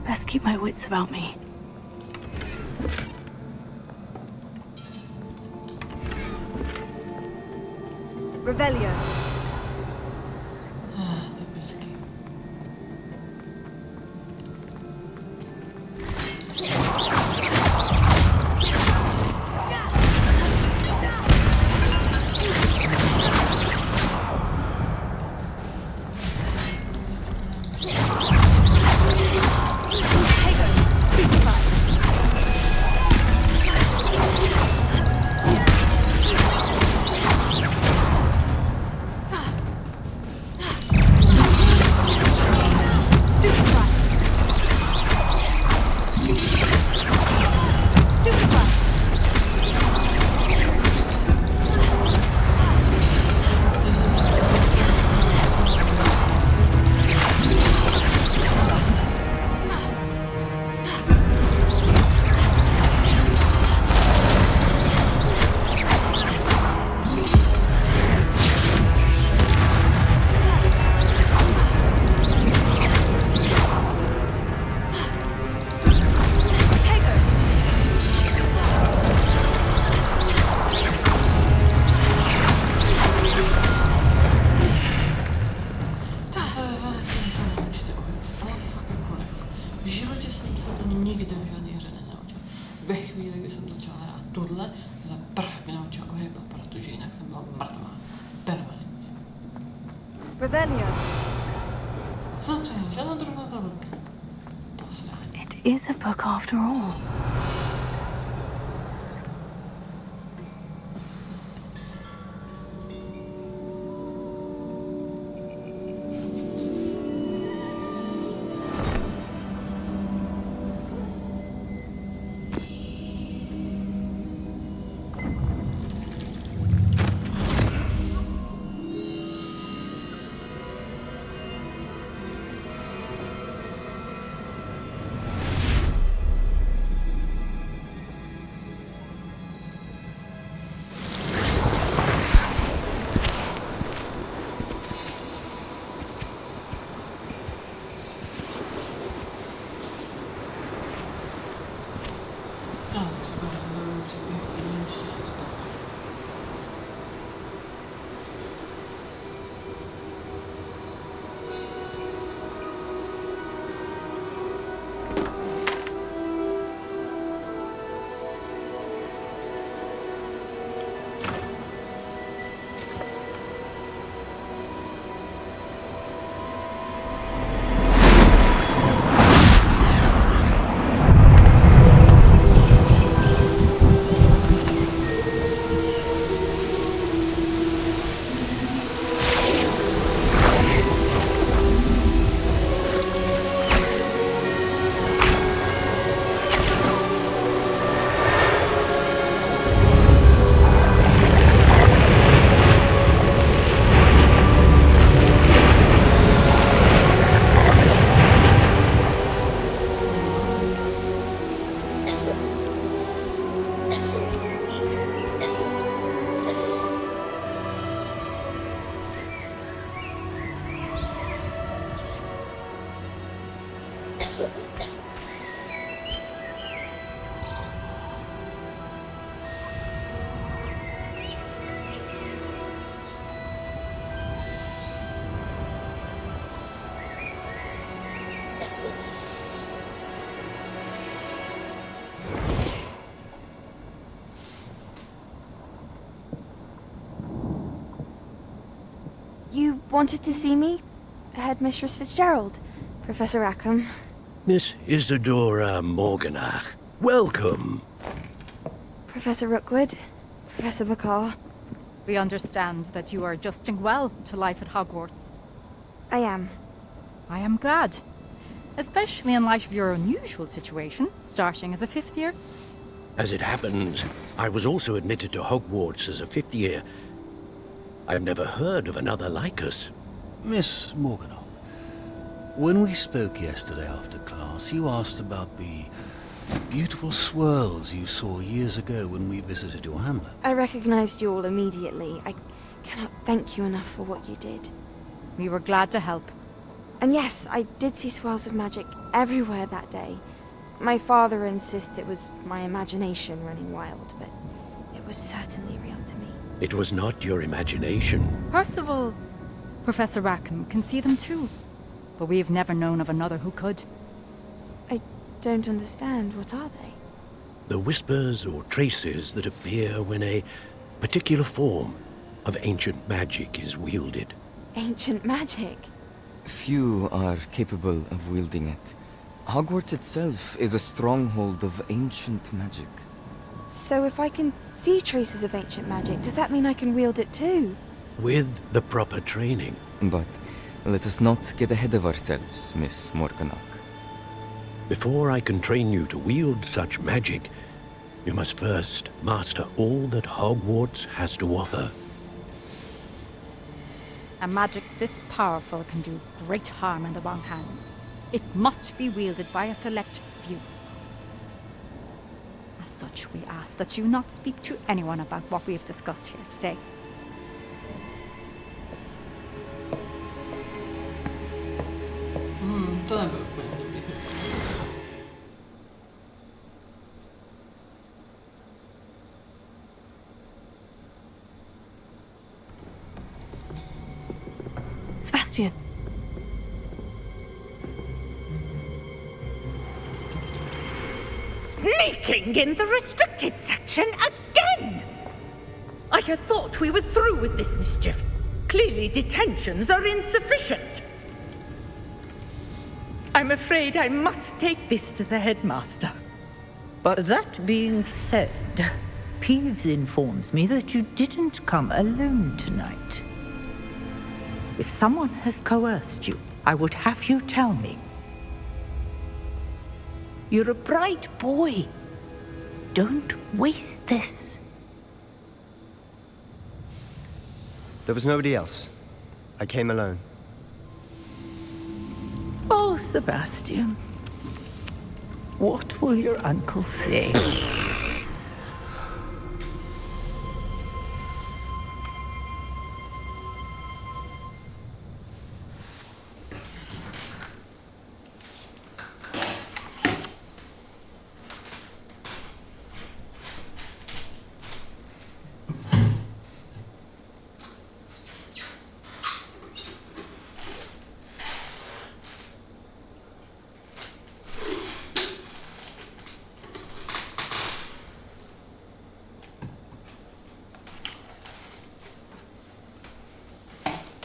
Best keep my wits about me. Revelio. Typicky. It is a book after all. You wanted to see me? Headmistress Fitzgerald, Professor Rackham. Miss Isadora Morganach, welcome. Professor Rookwood, Professor McCaw. We understand that you are adjusting well to life at Hogwarts. I am. I am glad. Especially in light of your unusual situation, starting as a 5th year. As it happens, I was also admitted to Hogwarts as a 5th year. I've never heard of another like us. Miss Morganach, when we spoke yesterday after class, you asked about the beautiful swirls you saw years ago when we visited your hamlet. I recognized you all immediately. I cannot thank you enough for what you did. We were glad to help. And yes, I did see swirls of magic everywhere that day. My father insists it was my imagination running wild, but it was certainly real to me. It was not your imagination. Percival, Professor Rackham can see them too. But we have never known of another who could. I don't understand. What are they? The whispers or traces that appear when a particular form of ancient magic is wielded. Ancient magic? Few are capable of wielding it. Hogwarts itself is a stronghold of ancient magic. So if I can see traces of ancient magic, does that mean I can wield it too? With the proper training. But let us not get ahead of ourselves, Miss Morganach. Before I can train you to wield such magic, you must first master all that Hogwarts has to offer. A magic this powerful can do great harm in the wrong hands. It must be wielded by a select few. As such, we ask that you not speak to anyone about what we have discussed here today. To nebyl úplně dobrý. Sebastian. Sneaking in the restricted section again! I had thought we were through with this mischief. Clearly detentions are insufficient. I'm afraid I must take this to the headmaster. But that being said, Peeves informs me that you didn't come alone tonight. If someone has coerced you, I would have you tell me. You're a bright boy. Don't waste this. There was nobody else. I came alone. Oh, Sebastian. What will your uncle say?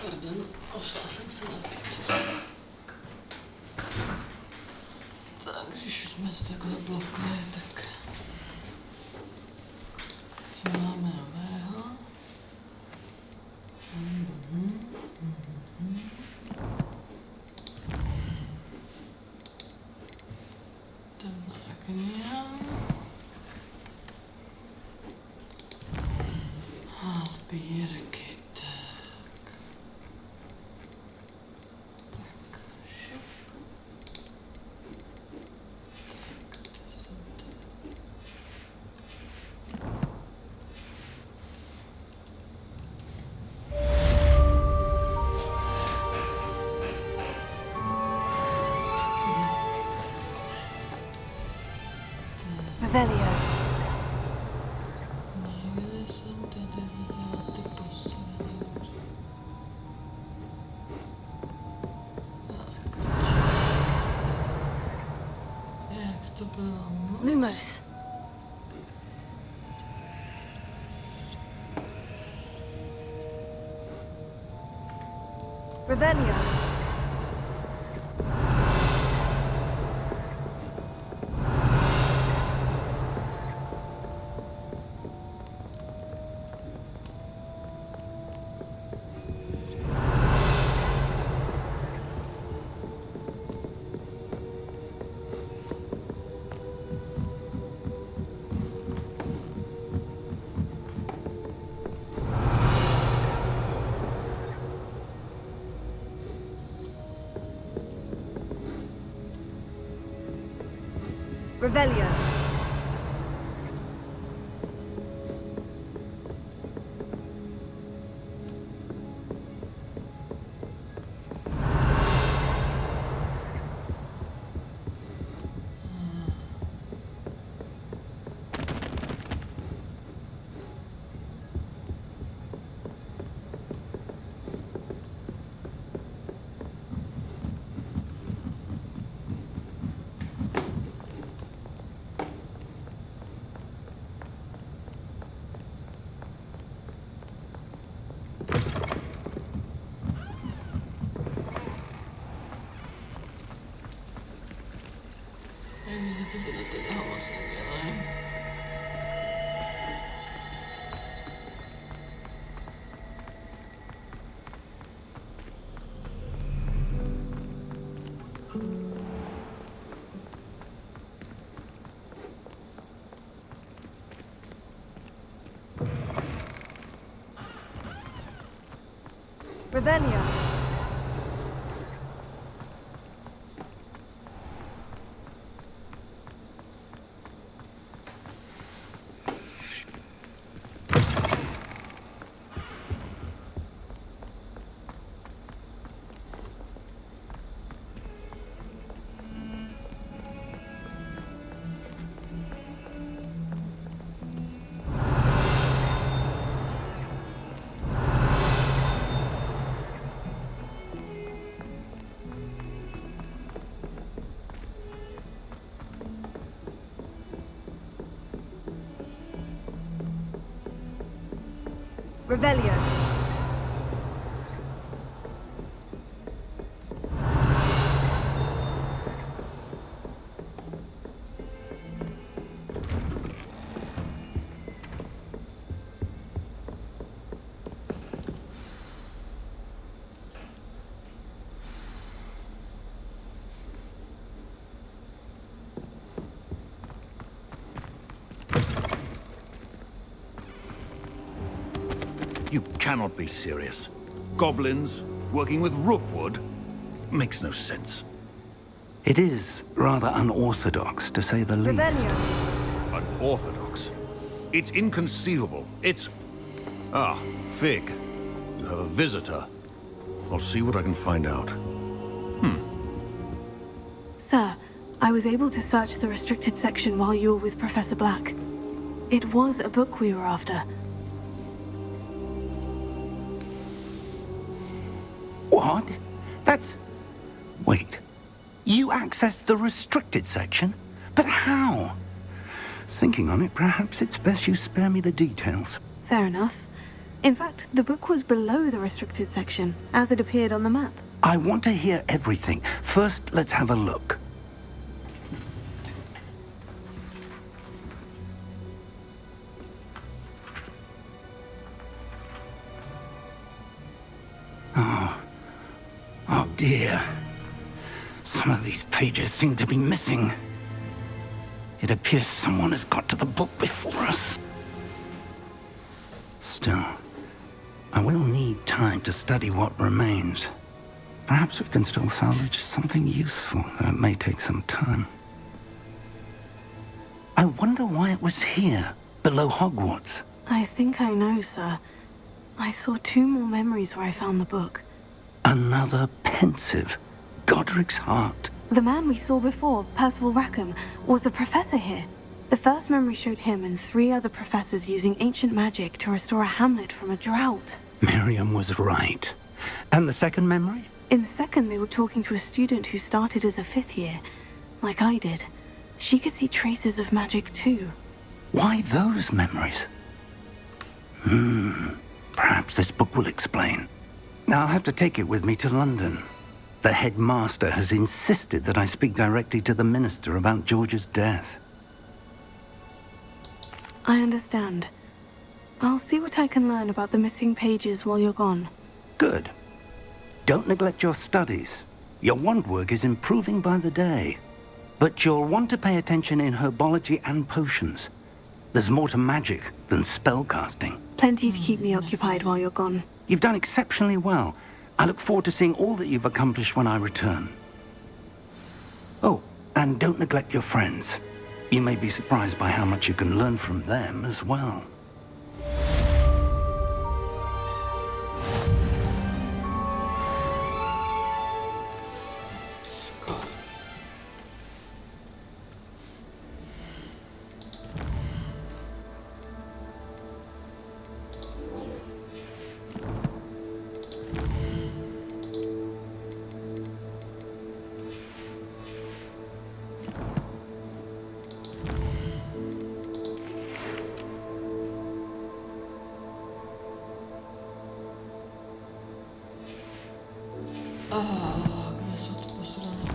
Pardon, osla jsem se napít. Tak, když jsme to takhle blokli, tak co máme nového? Temná kniha. A sbírky. Revelio. Někde jsem tady viděla ty posraný. Jak to bylo? Lumos. Revelio. Revelio. Revelio. Revelio. You cannot be serious. Goblins working with rookwood? Makes no sense. It is rather unorthodox, to say the least. Unorthodox? It's inconceivable. It's... Ah, Fig. You have a visitor. I'll see what I can find out. Sir, I was able to search the restricted section while you were with Professor Black. It was a book we were after. What? That's... Wait. You accessed the restricted section? But how? Thinking on it, perhaps it's best you spare me the details. Fair enough. In fact, the book was below the restricted section, as it appeared on the map. I want to hear everything. First, let's have a look. Oh dear. Some of these pages seem to be missing. It appears someone has got to the book before us. Still, I will need time to study what remains. Perhaps we can still salvage something useful, though it may take some time. I wonder why it was here, below Hogwarts. I think I know, sir. I saw 2 more memories where I found the book. Another pensive. Godric's heart. The man we saw before, Percival Rackham, was a professor here. The first memory showed him and 3 other professors using ancient magic to restore a hamlet from a drought. Miriam was right. And the second memory? In the second, they were talking to a student who started as a 5th year, like I did. She could see traces of magic too. Why those memories? Perhaps this book will explain. I'll have to take it with me to London. The headmaster has insisted that I speak directly to the minister about George's death. I understand. I'll see what I can learn about the missing pages while you're gone. Good. Don't neglect your studies. Your wand work is improving by the day. But you'll want to pay attention in herbology and potions. There's more to magic than spellcasting. Plenty to keep me occupied while you're gone. You've done exceptionally well. I look forward to seeing all that you've accomplished when I return. Oh, and don't neglect your friends. You may be surprised by how much you can learn from them as well. Kde jsou to poslední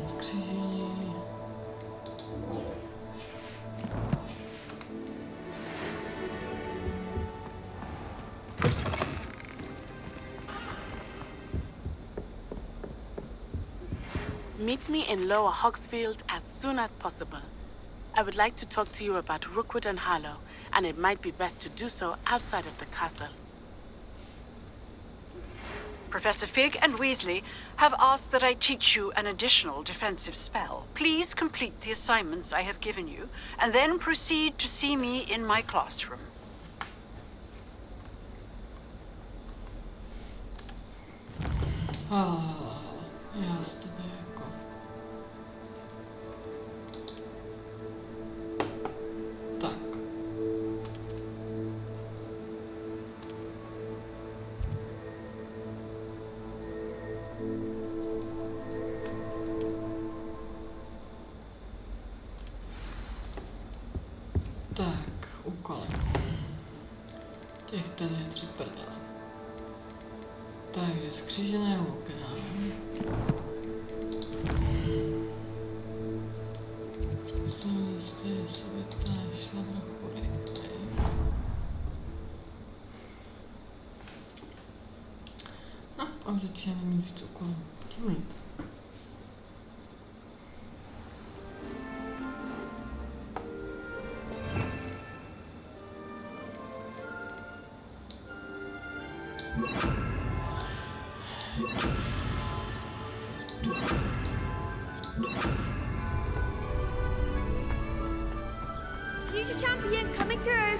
skřížení? Meet me in Lower Hogsfield as soon as possible. I would like to talk to you about Rookwood and Harlow, and it might be best to do so outside of the castle. Professor Fig and Weasley have asked that I teach you an additional defensive spell. Please complete the assignments I have given you, and then proceed to see me in my classroom. Já si tady jako... Tak. Tak, úkoly. Těch tady je 3 prdele. Takže skřížené okna. Zde světa šla trochu rychleji. No, a už začínáme mít víc úkolů. Tím líp. Future champion coming through.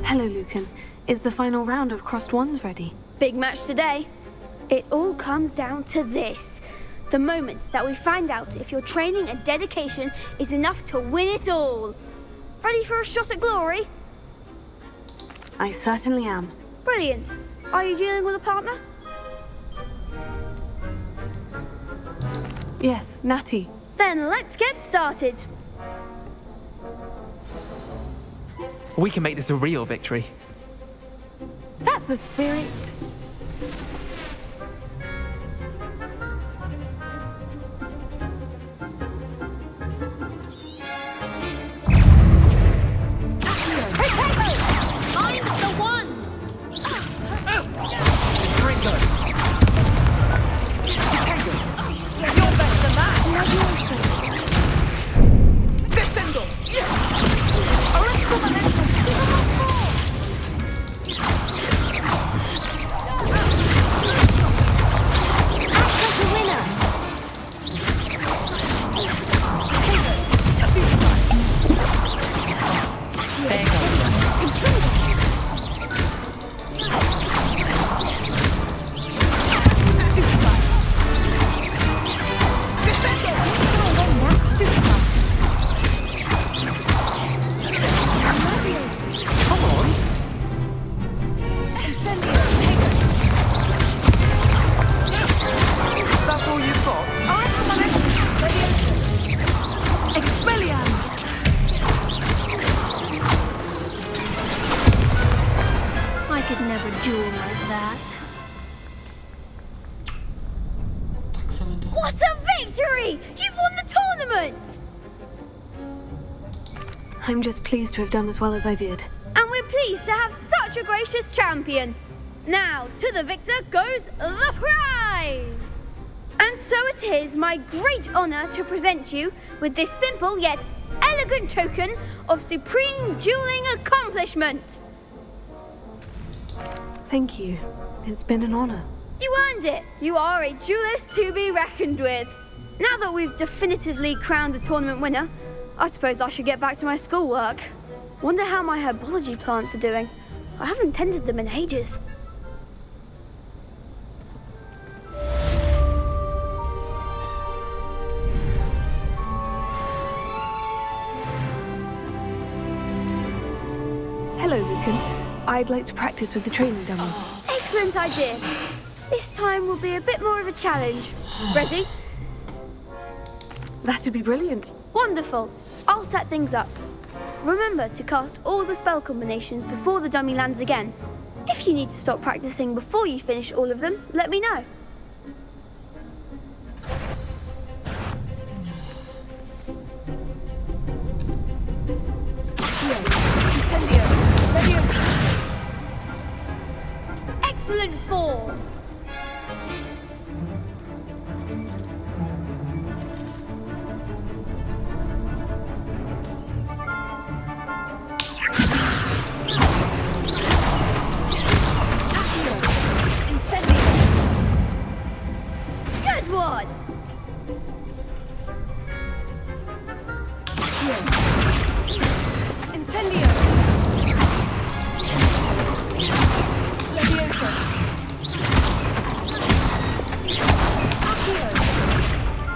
Hello, Lucan. Is the final round of Crossed Wands ready? Big match today. It all comes down to this. The moment that we find out if your training and dedication is enough to win it all. Ready for a shot at glory? I certainly am. Brilliant. Are you dealing with a partner? Yes, Natty. Then let's get started. We can make this a real victory. That's the spirit. jewel like that. Tak se mi to... What a victory! You've won the tournament! I'm just pleased to have done as well as I did. And we're pleased to have such a gracious champion. Now, to the victor goes the prize! And so it is my great honour to present you with this simple yet elegant token of supreme dueling accomplishment. Thank you. It's been an honour. You earned it. You are a duelist to be reckoned with. Now that we've definitively crowned the tournament winner, I suppose I should get back to my schoolwork. Wonder how my herbology plants are doing. I haven't tended them in ages. Hello, Lucan. I'd like to practice with the training dummy. Excellent idea. This time will be a bit more of a challenge. Ready? That'd be brilliant. Wonderful. I'll set things up. Remember to cast all the spell combinations before the dummy lands again. If you need to stop practicing before you finish all of them, let me know. Excellent form. Good one. Incendio. Leviosa. Accio.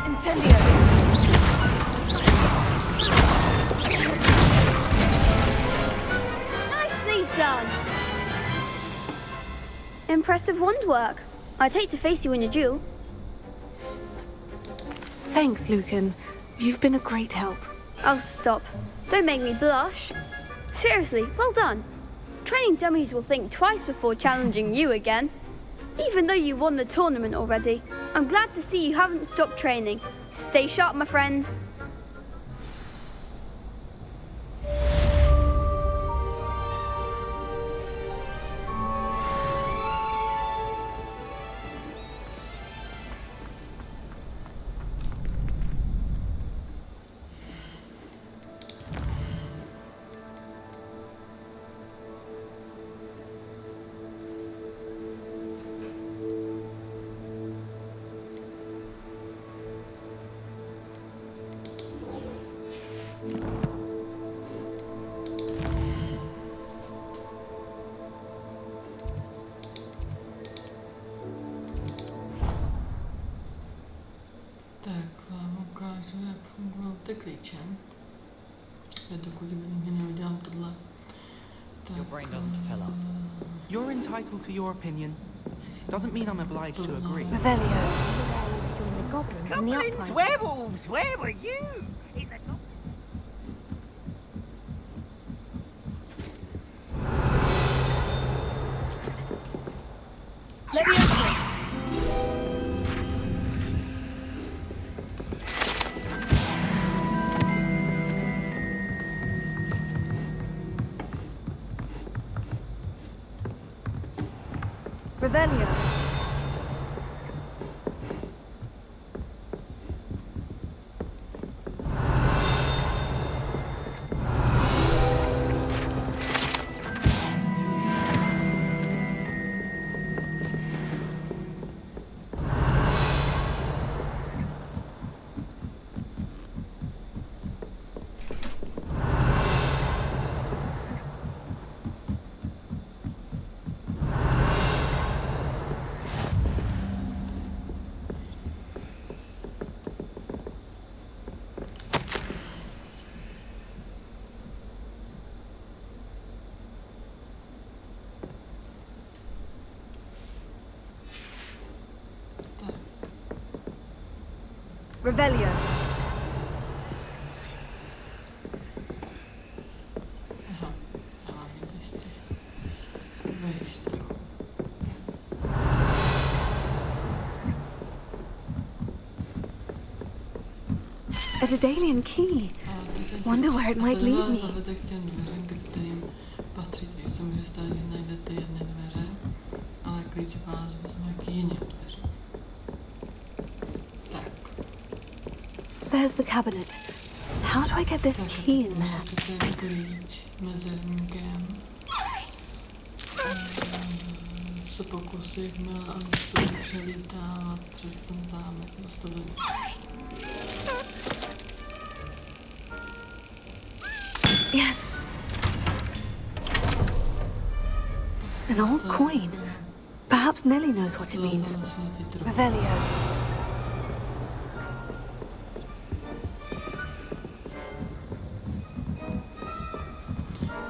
Incendio. Nicely done. Impressive wand work. I'd hate to face you in a duel. Thanks, Lucan. You've been a great help. Oh, stop. Don't make me blush. Seriously, well done. Training dummies will think twice before challenging you again. Even though you won the tournament already, I'm glad to see you haven't stopped training. Stay sharp, my friend. Tak vám ukážu, jak fungují ty klíče. Dokud neudělám tohle. Your brain doesn't fill up. You're entitled to your opinion. Doesn't mean I'm obliged to agree. Revelio. Goblins, werewolves, where were you? Leviosa. Revelio. Revelio. Aha, já mám ještě vejš trochu. Daedalian key. Wonder where it might lead me. Zavede k těm dveřím, ke kterým patří, tak se může stát, že najdete jedny dveře, ale klíč vás vezme k jiným dveřím. Tak. There's the cabinet. How do I get this key in there? Ten klíč mezerníkem. Se pokusíme a to přelítávat přes ten zámek. Yes. An old coin. Perhaps Nellie knows what it means. Revelio.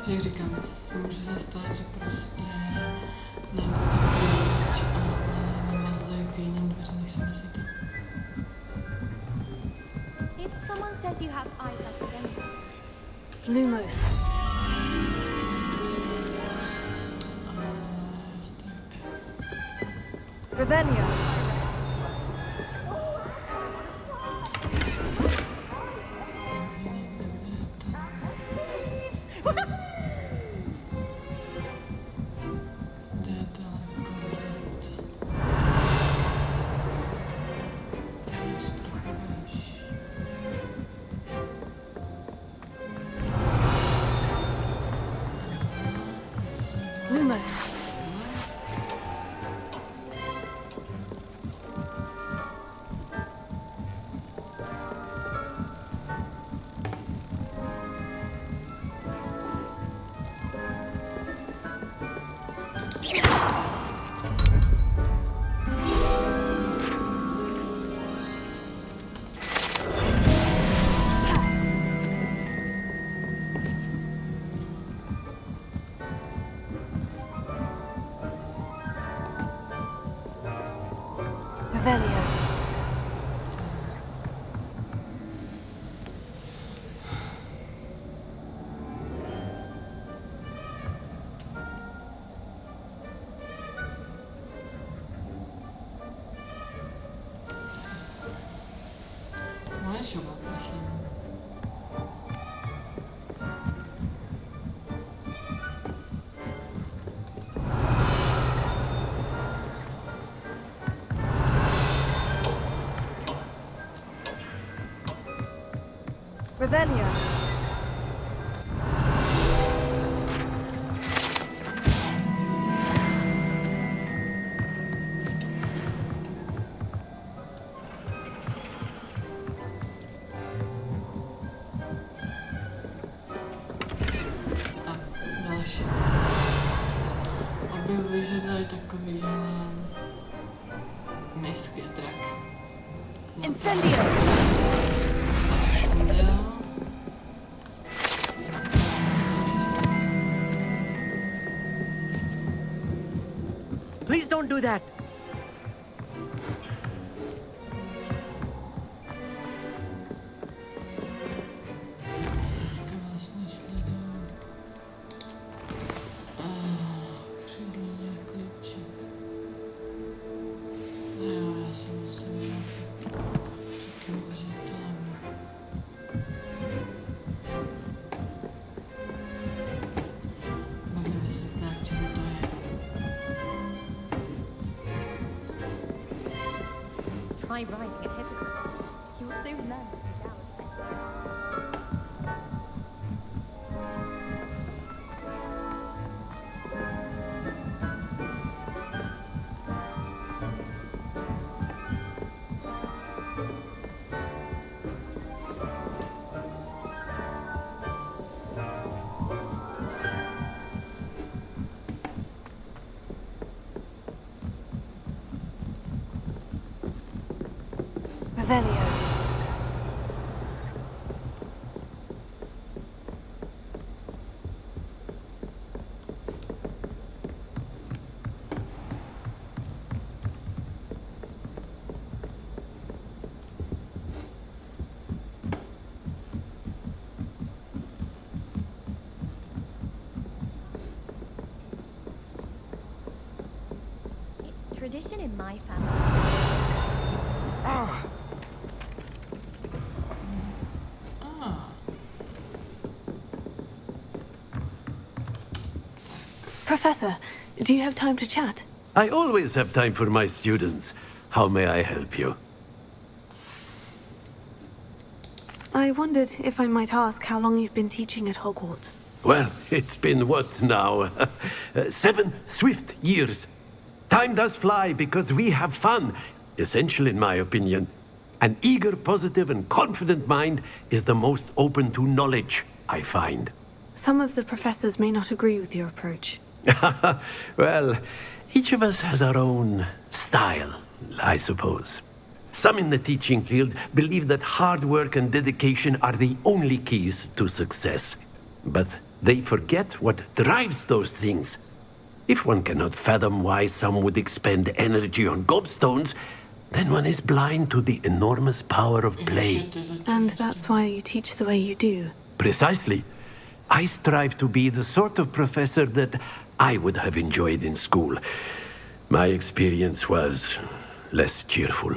Jak říkám, může se stát, že prostě najdete klíč, ale vás dají k jiným dveřím, než si myslíte. If someone says you have eyes like a dentist. Lumos. Revelio. Lumos. Revelio. Máš ho, myslím. Revelio. Další. Objevují se tady takový misky s drakem. Incendio. Please don't do that. Try riding a hippogriff. You'll soon learn to gallop. Revelio. It's tradition in my family. Professor, do you have time to chat? I always have time for my students. How may I help you? I wondered if I might ask how long you've been teaching at Hogwarts. Well, it's been what now? 7 swift years. Time does fly because we have fun. Essential in my opinion. An eager, positive, and confident mind is the most open to knowledge, I find. Some of the professors may not agree with your approach. Well, each of us has our own style, I suppose. Some in the teaching field believe that hard work and dedication are the only keys to success. But they forget what drives those things. If one cannot fathom why some would expend energy on gobstones, then one is blind to the enormous power of play. And that's why you teach the way you do. Precisely. I strive to be the sort of professor that I would have enjoyed in school. My experience was less cheerful.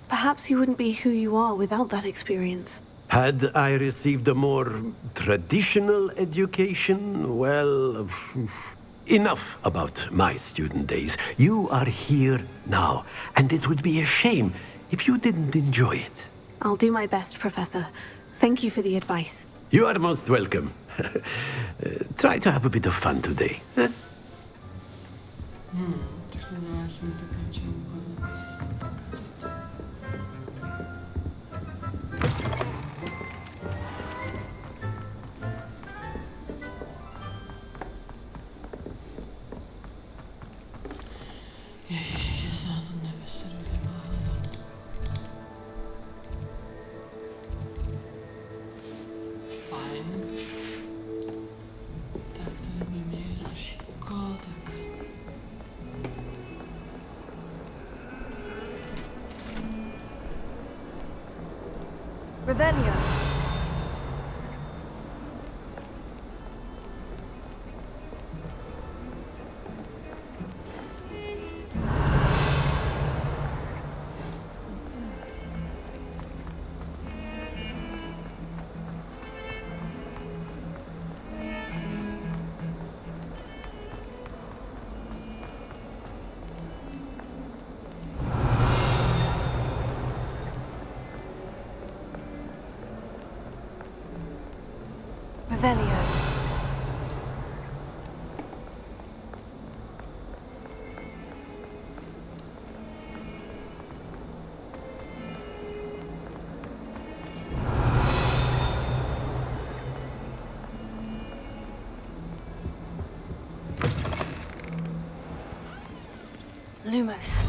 Perhaps you wouldn't be who you are without that experience. Had I received a more traditional education, well, enough about my student days. You are here now, and it would be a shame if you didn't enjoy it. I'll do my best, Professor. Thank you for the advice. You are most welcome. Try to have a bit of fun today. Tak se navážím do končení, podle se sem pokračovat. Ježiši, že se na to nevysedu, kde má hledat. Fajn. Tak tady budeme mít další úkol, tak... Revelio. Revelio. Lumos.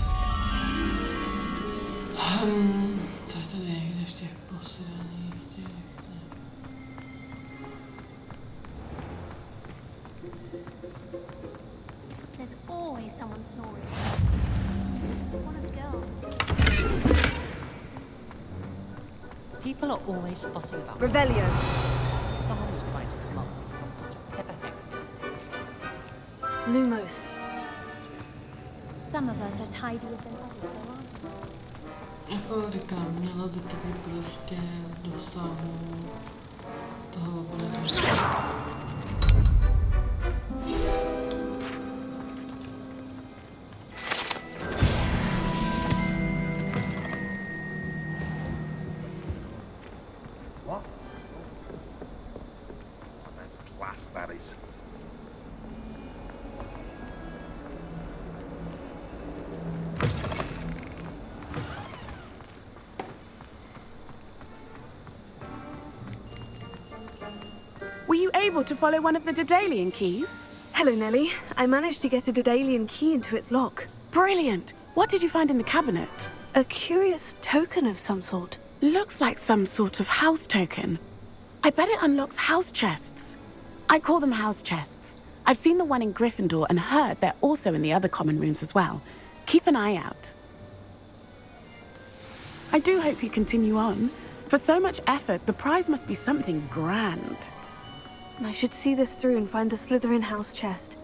Co je tady někde v těch posraných těch... There's always someone snoring. One of the girls. People are always fussing about Revelio. Someone was trying to come up with some sort of pepper hex thing. Lumos. Some of us are tidier than others, aren't Jako říkám, měla by to být prostě v dosahu toho obranu. What? Oh, that's class, that is. Were you able to follow one of the Daedalian keys? Hello, Nellie. I managed to get a Daedalian key into its lock. Brilliant. What did you find in the cabinet? A curious token of some sort. Looks like some sort of house token. I bet it unlocks house chests. I call them house chests. I've seen the one in Gryffindor and heard they're also in the other common rooms as well. Keep an eye out. I do hope you continue on. For so much effort, the prize must be something grand. I should see this through and find the Slytherin house chest.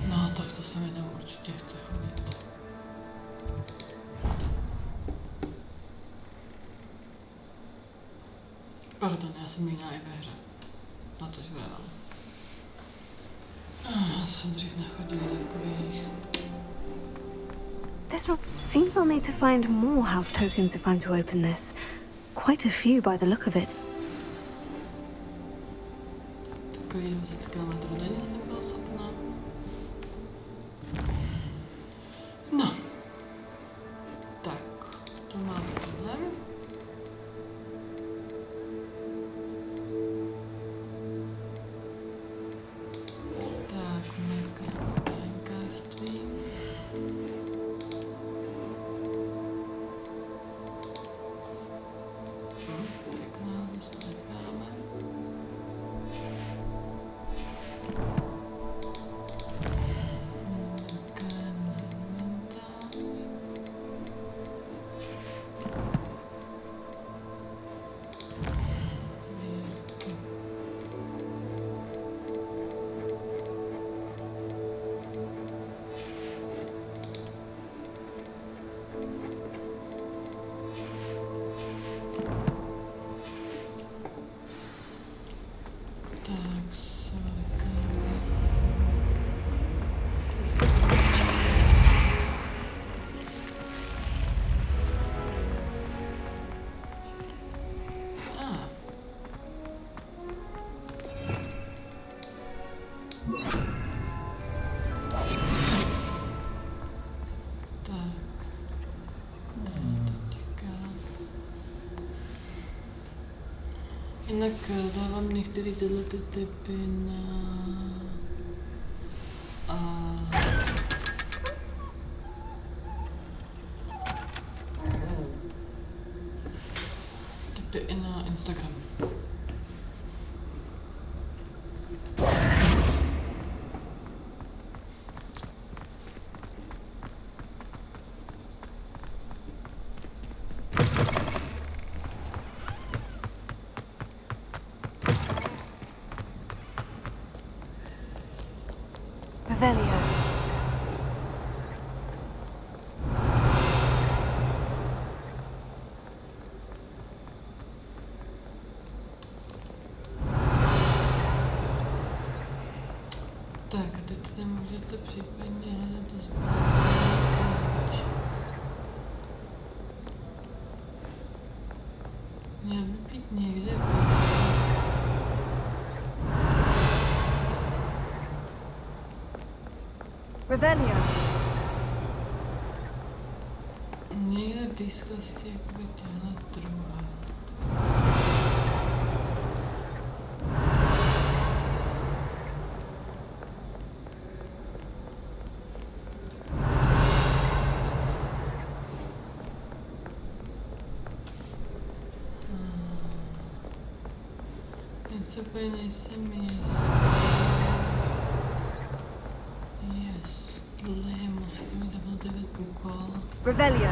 No, tak to se mi tam určitě chce chodit. Pardon, já jsem jiná i ve hře. Na tož v reálu. Jsem dřív nechodila takových. This one seems I'll need to find more house tokens if I'm to open this. Quite a few by the look of it. Takový 20 km denně jsem byla schopná. No. Tak, to máme tohle. Tak, mrkáme bankářství. Pěkná, to se necháme. Jinak dávám některé tyhle typy na typy i na Instagram. Tak, a teď tady můžete případně hledat zbraň. Měl by být někde. Revelio. Někde v blízkosti jakoby těhle druhá. Něco úplně nejsem jestli musíte mít zapnutý ten úkol. Revelio.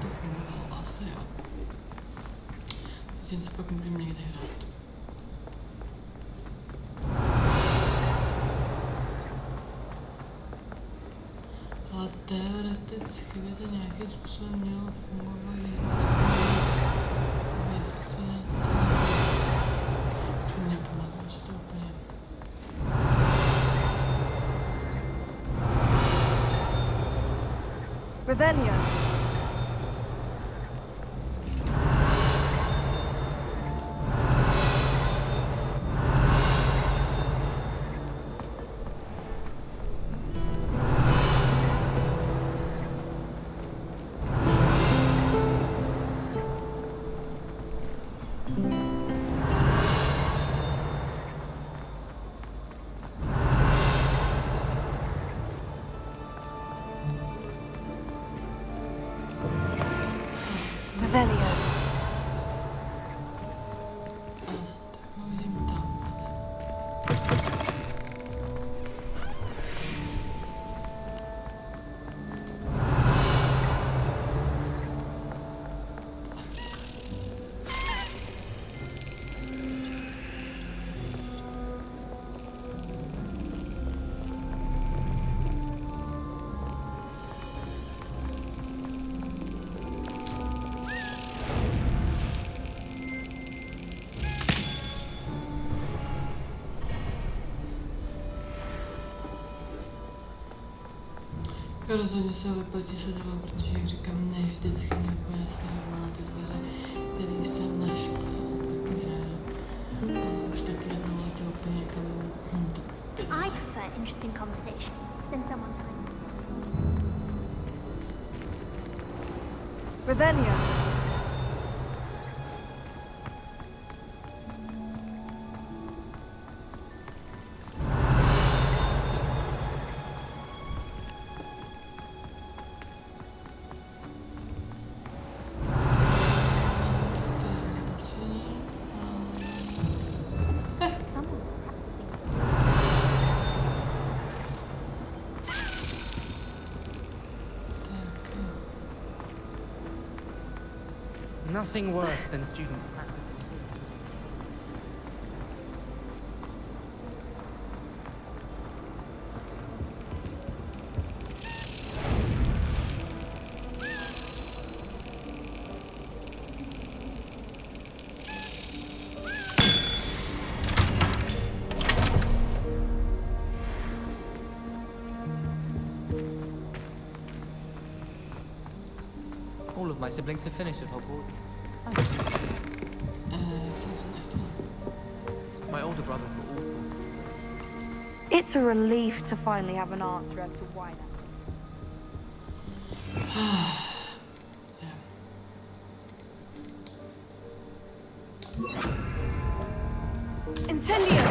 To fungovalo asi, jo. Tím se pak můžeme někde hrát. Ale teoreticky by to nějakým způsobem mělo fungovat, nepamatuju si to úplně. Revelio. Rozhodně se vyplatí sledovat, protože jak říkám, ne vždycky mě úplně sledovala ty dveře, které jsem našla, takže už taky jednou leto úplně někam to bydla. I prefer interesting conversation than someone kind. Revelio. Nothing worse than student practice. All of my siblings have finished at Hogwarts. My older brothers were all. It's a relief to finally have an answer as to why that. Incendio!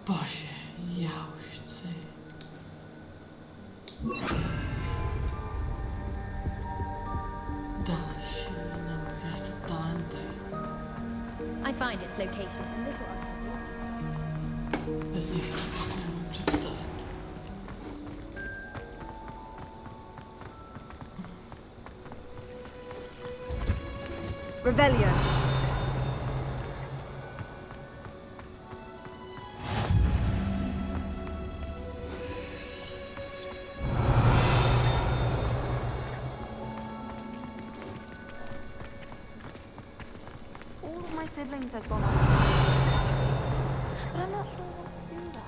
Bože, já už chci. Další nemožné talenty. I find its location a little unusual. Bez nich se fakt nemůžu představit. Revelio. All of my siblings have gone on. But I'm not sure I want to do that.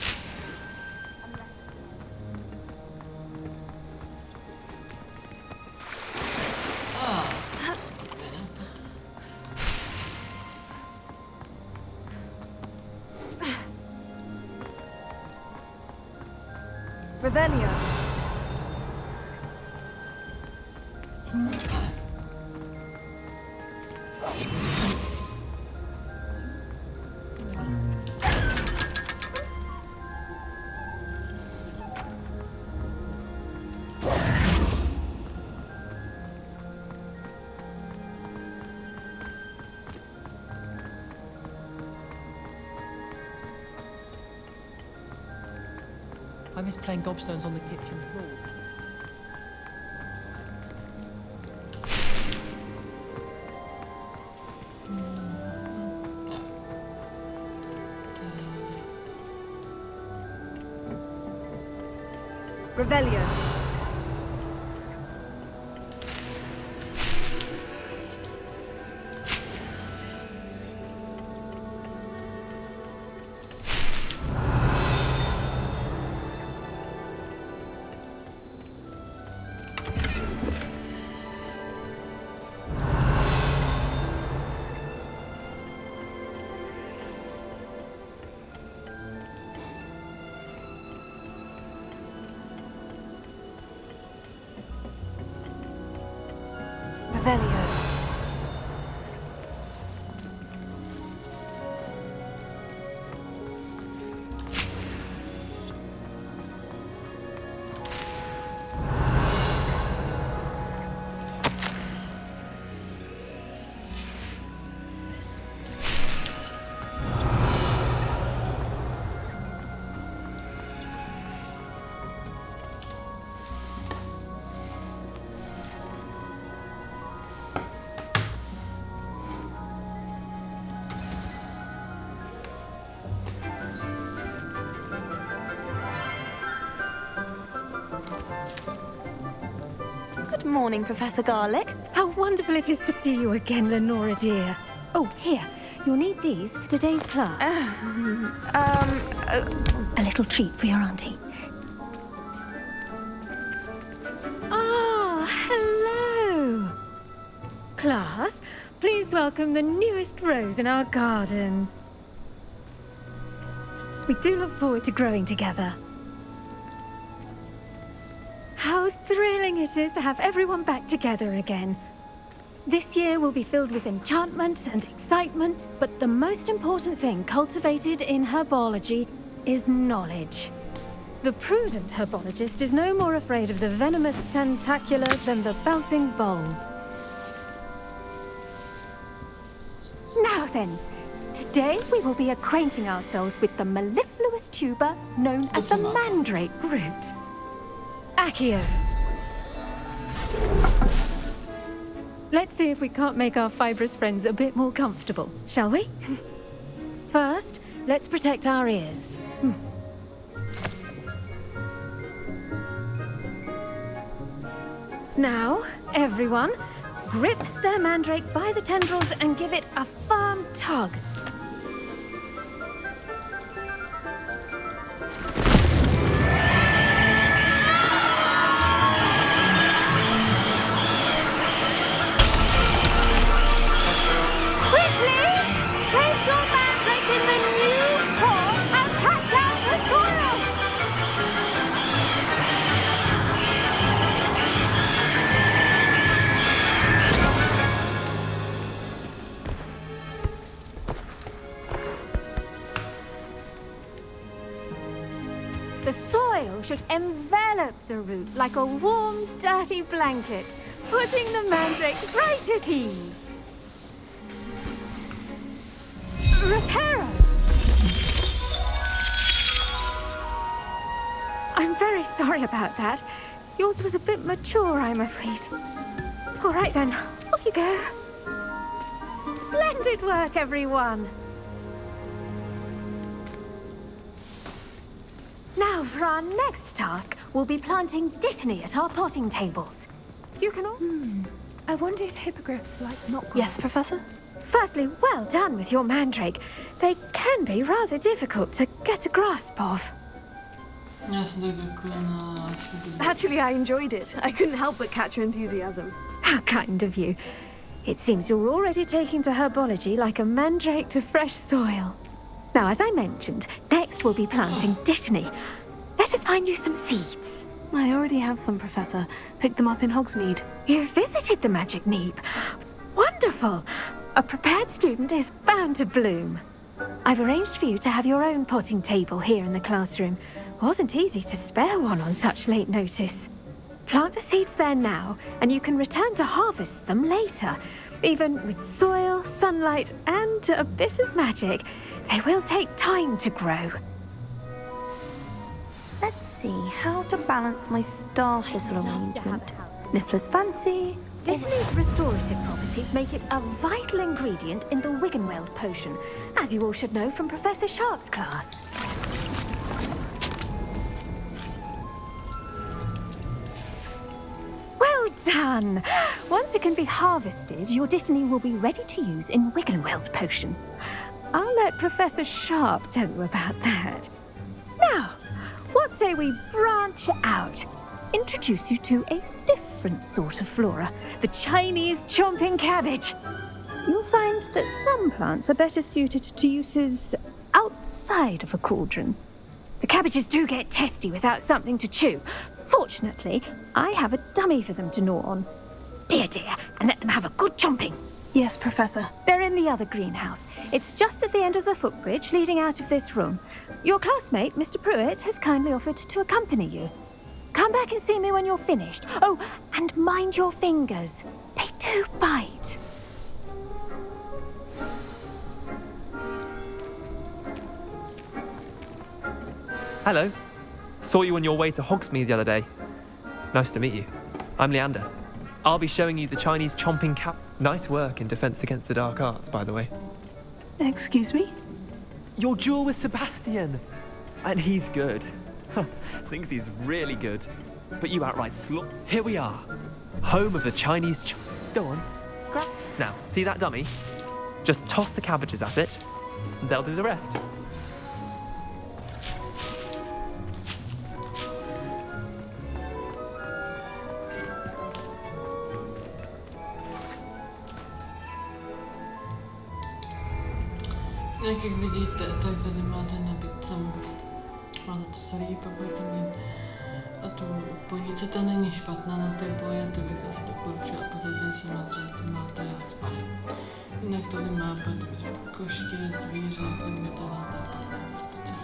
Revelio. I miss playing gobstones on the kitchen floor. Revelio. Revelio. Good morning, Professor Garlick. How wonderful it is to see you again, Lenora dear. Oh, here. You'll need these for today's class. A little treat for your auntie. Ah, hello. Class, please welcome the newest rose in our garden. We do look forward to growing together. How thrilling it is to have everyone back together again. This year will be filled with enchantment and excitement, but the most important thing cultivated in herbology is knowledge. The prudent herbologist is no more afraid of the venomous tentacular than the bouncing bulb. Now then, today we will be acquainting ourselves with the mellifluous tuber known as the mandrake root. Accio. Let's see if we can't make our fibrous friends a bit more comfortable, shall we? First, let's protect our ears. Now, everyone, grip their mandrake by the tendrils and give it a firm tug. The soil should envelop the root like a warm, dirty blanket, putting the mandrake right at ease. Reparo! I'm very sorry about that. Yours was a bit mature, I'm afraid. All right then, off you go. Splendid work, everyone. Now, for our next task, we'll be planting dittany at our potting tables. You can all... I wonder if hippogriffs like knotgrass. Yes, Professor? Firstly, well done with your mandrake. They can be rather difficult to get a grasp of. Actually, I enjoyed it. I couldn't help but catch your enthusiasm. How kind of you. It seems you're already taking to herbology like a mandrake to fresh soil. Now, as I mentioned, next we'll be planting dittany. Let us find you some seeds. I already have some, Professor. Picked them up in Hogsmeade. You visited the Magic Neep. Wonderful! A prepared student is bound to bloom. I've arranged for you to have your own potting table here in the classroom. Wasn't easy to spare one on such late notice. Plant the seeds there now, and you can return to harvest them later. Even with soil, sunlight, and a bit of magic, they will take time to grow. Let's see how to balance my star thistle arrangement. Niffler's fancy. Dittany's restorative properties make it a vital ingredient in the Wiggenweld potion, as you all should know from Professor Sharp's class. Well done! Once it can be harvested, your dittany will be ready to use in Wiggenweld potion. I'll let Professor Sharp tell you about that. Now, what say we branch out? Introduce you to a different sort of flora, the Chinese chomping cabbage. You'll find that some plants are better suited to uses outside of a cauldron. The cabbages do get testy without something to chew. Fortunately, I have a dummy for them to gnaw on. Be a dear and let them have a good chomping. Yes, Professor. They're in the other greenhouse. It's just at the end of the footbridge leading out of this room. Your classmate, Mr. Pruitt, has kindly offered to accompany you. Come back and see me when you're finished. Oh, and mind your fingers. They do bite. Hello. Saw you on your way to Hogsmeade the other day. Nice to meet you. I'm Leander. I'll be showing you the Chinese chomping cap. Nice work in Defense Against the Dark Arts, by the way. Excuse me? Your duel with Sebastian. And he's good. Thinks he's really good. But you outright Here we are. Home of the Chinese Go on. Now, see that dummy? Just toss the cabbages at it, and they'll do the rest. Jak vidíte, tak tady máte nabídce. Máte to celý, pak budete mít a tu poníce, ta není špatná na ty boje, to bych asi doporučila, a poté si máte, máte jak spát. Jinak tady máte koště, zvíře, předměty na to, pak na hospice.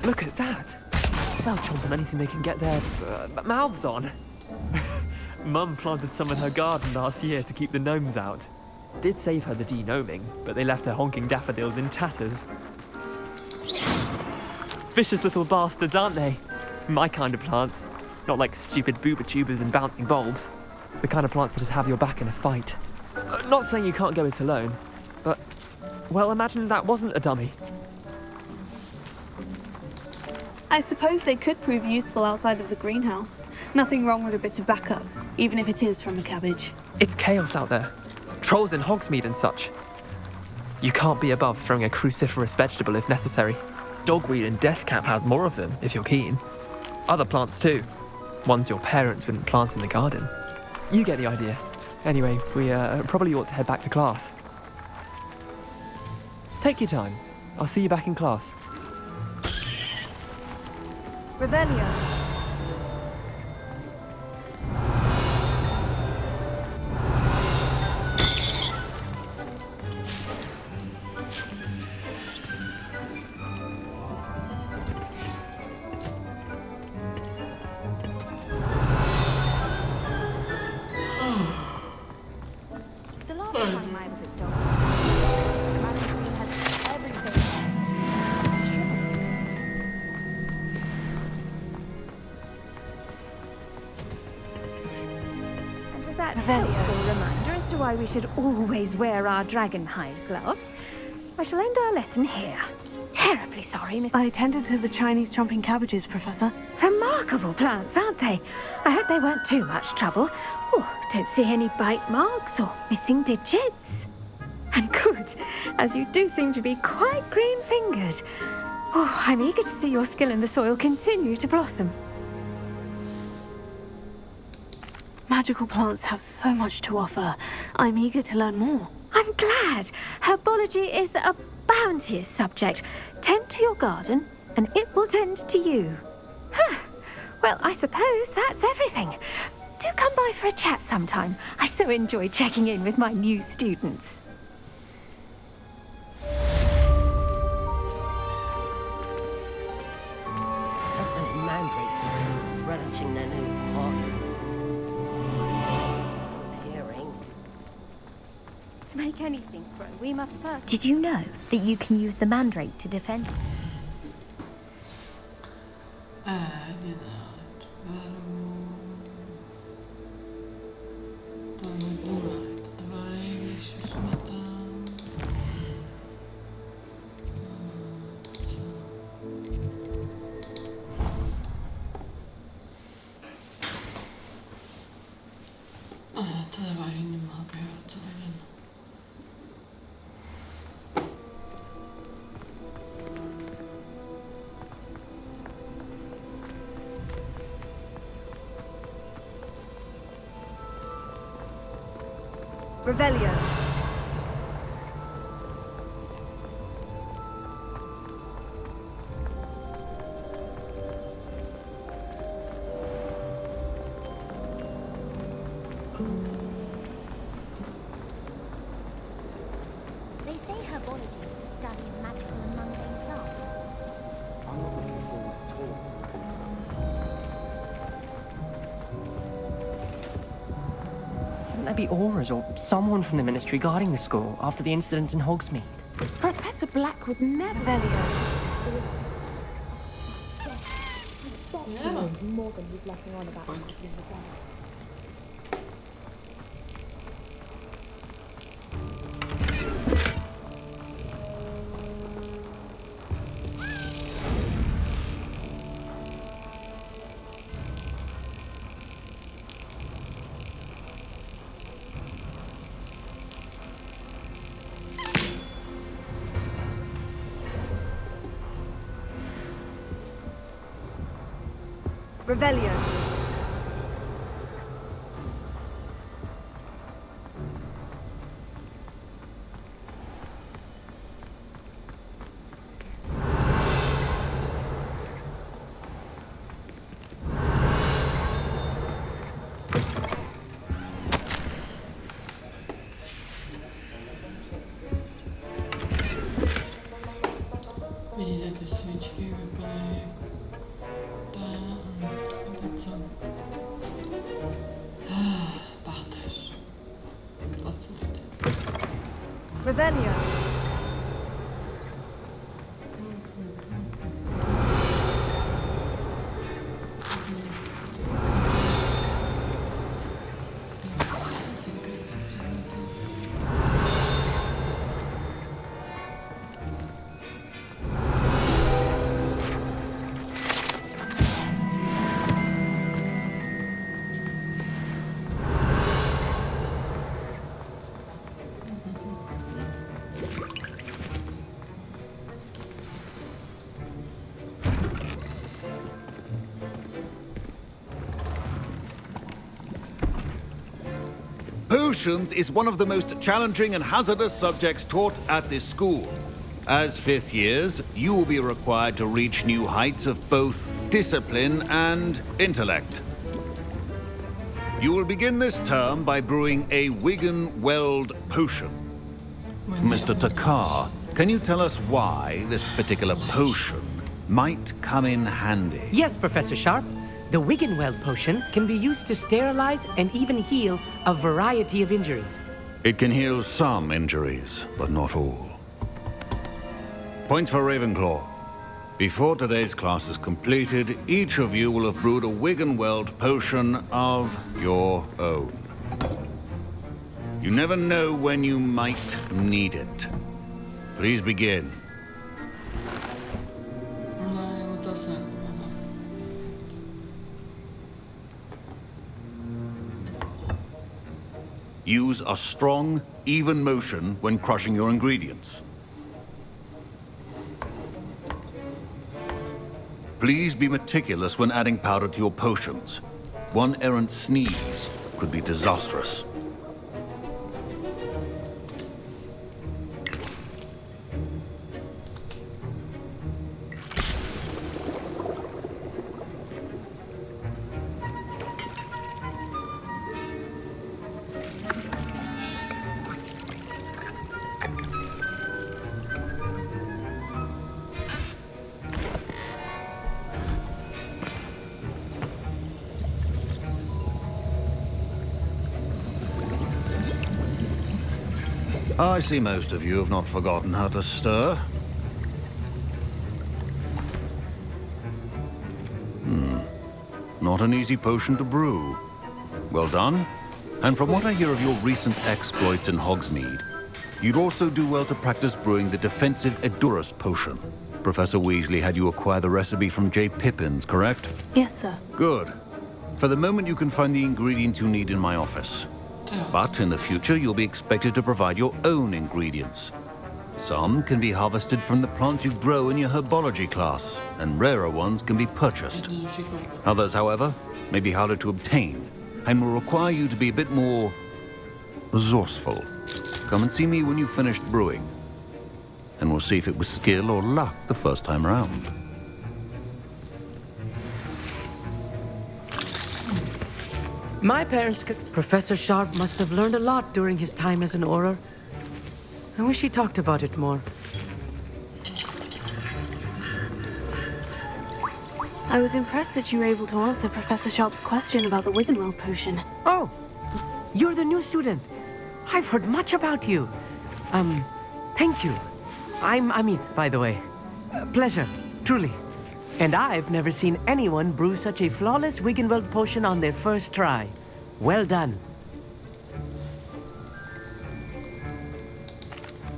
Look at that! They'll chomp on anything they can get their mouths on. Mum planted some in her garden last year to keep the gnomes out. Did save her the de-gnoming, but they left her honking daffodils in tatters. Vicious little bastards, aren't they? My kind of plants. Not like stupid booba tubers and bouncing bulbs. The kind of plants that just have your back in a fight. Not saying you can't go it alone, but... well, imagine that wasn't a dummy. I suppose they could prove useful outside of the greenhouse. Nothing wrong with a bit of backup, even if it is from a cabbage. It's chaos out there. Trolls in Hogsmeade and such. You can't be above throwing a cruciferous vegetable if necessary. Dogweed and deathcap has more of them, if you're keen. Other plants too. Ones your parents wouldn't plant in the garden. You get the idea. Anyway, we probably ought to head back to class. Take your time. I'll see you back in class. Revelio. The last time I was at Dog, Madam Queen had everything. And with that helpful reminder as to why we should always wear our dragon hide gloves, I shall end our lesson here. Terribly sorry, Miss... I attended to the Chinese chomping cabbages, Professor. Remarkable plants, aren't they? I hope they weren't too much trouble. Oh, don't see any bite marks or missing digits. And good, as you do seem to be quite green-fingered. Oh, I'm eager to see your skill in the soil continue to blossom. Magical plants have so much to offer. I'm eager to learn more. I'm glad. Herbology is a bounteous subject. Tend to your garden, and it will tend to you. Huh. Well, I suppose that's everything. Do come by for a chat sometime. I so enjoy checking in with my new students. Those mandrakes are relishing their new pots. Tearing. To make anything grow, we must first... Did you know that you can use the mandrake to defend? Revelio. They say herbology is the study of magical and mundane plants. I'm not looking forward at all. Shouldn't there be auras or someone from the ministry guarding the school after the incident in Hogsmeade? Professor Black would never... Revelio. Yeah. Morgan was laughing on about Point. in the garden. Revelio. Vidíte, ty svíčky vypadají jak teď co? Páteř. Fascinující. Revelio. Potions is one of the most challenging and hazardous subjects taught at this school. As fifth years, you will be required to reach new heights of both discipline and intellect. You will begin this term by brewing a Wigan-Weld potion. Mr. Takar, can you tell us why this particular potion might come in handy? Yes, Professor Sharp. The Wigan-Weld potion can be used to sterilize and even heal a variety of injuries. It can heal some injuries, but not all. Points for Ravenclaw. Before today's class is completed, each of you will have brewed a Wigan-Weld potion of your own. You never know when you might need it. Please begin. Use a strong, even motion when crushing your ingredients. Please be meticulous when adding powder to your potions. One errant sneeze could be disastrous. I see most of you have not forgotten how to stir. Not an easy potion to brew. Well done. And from what I hear of your recent exploits in Hogsmeade, you'd also do well to practice brewing the defensive Edurus potion. Professor Weasley had you acquire the recipe from J. Pippins, correct? Yes, sir. Good. For the moment, you can find the ingredients you need in my office. But in the future, you'll be expected to provide your own ingredients. Some can be harvested from the plants you grow in your herbology class, and rarer ones can be purchased. Others, however, may be harder to obtain, and will require you to be a bit more resourceful. Come and see me when you've finished brewing, and we'll see if it was skill or luck the first time around. My parents Professor Sharp must have learned a lot during his time as an Auror. I wish he talked about it more. I was impressed that you were able to answer Professor Sharp's question about the Wigan-Weld potion. Oh, you're the new student. I've heard much about you. Thank you. I'm Amit, by the way. Pleasure, truly. And I've never seen anyone brew such a flawless Wiggenweld potion on their first try. Well done.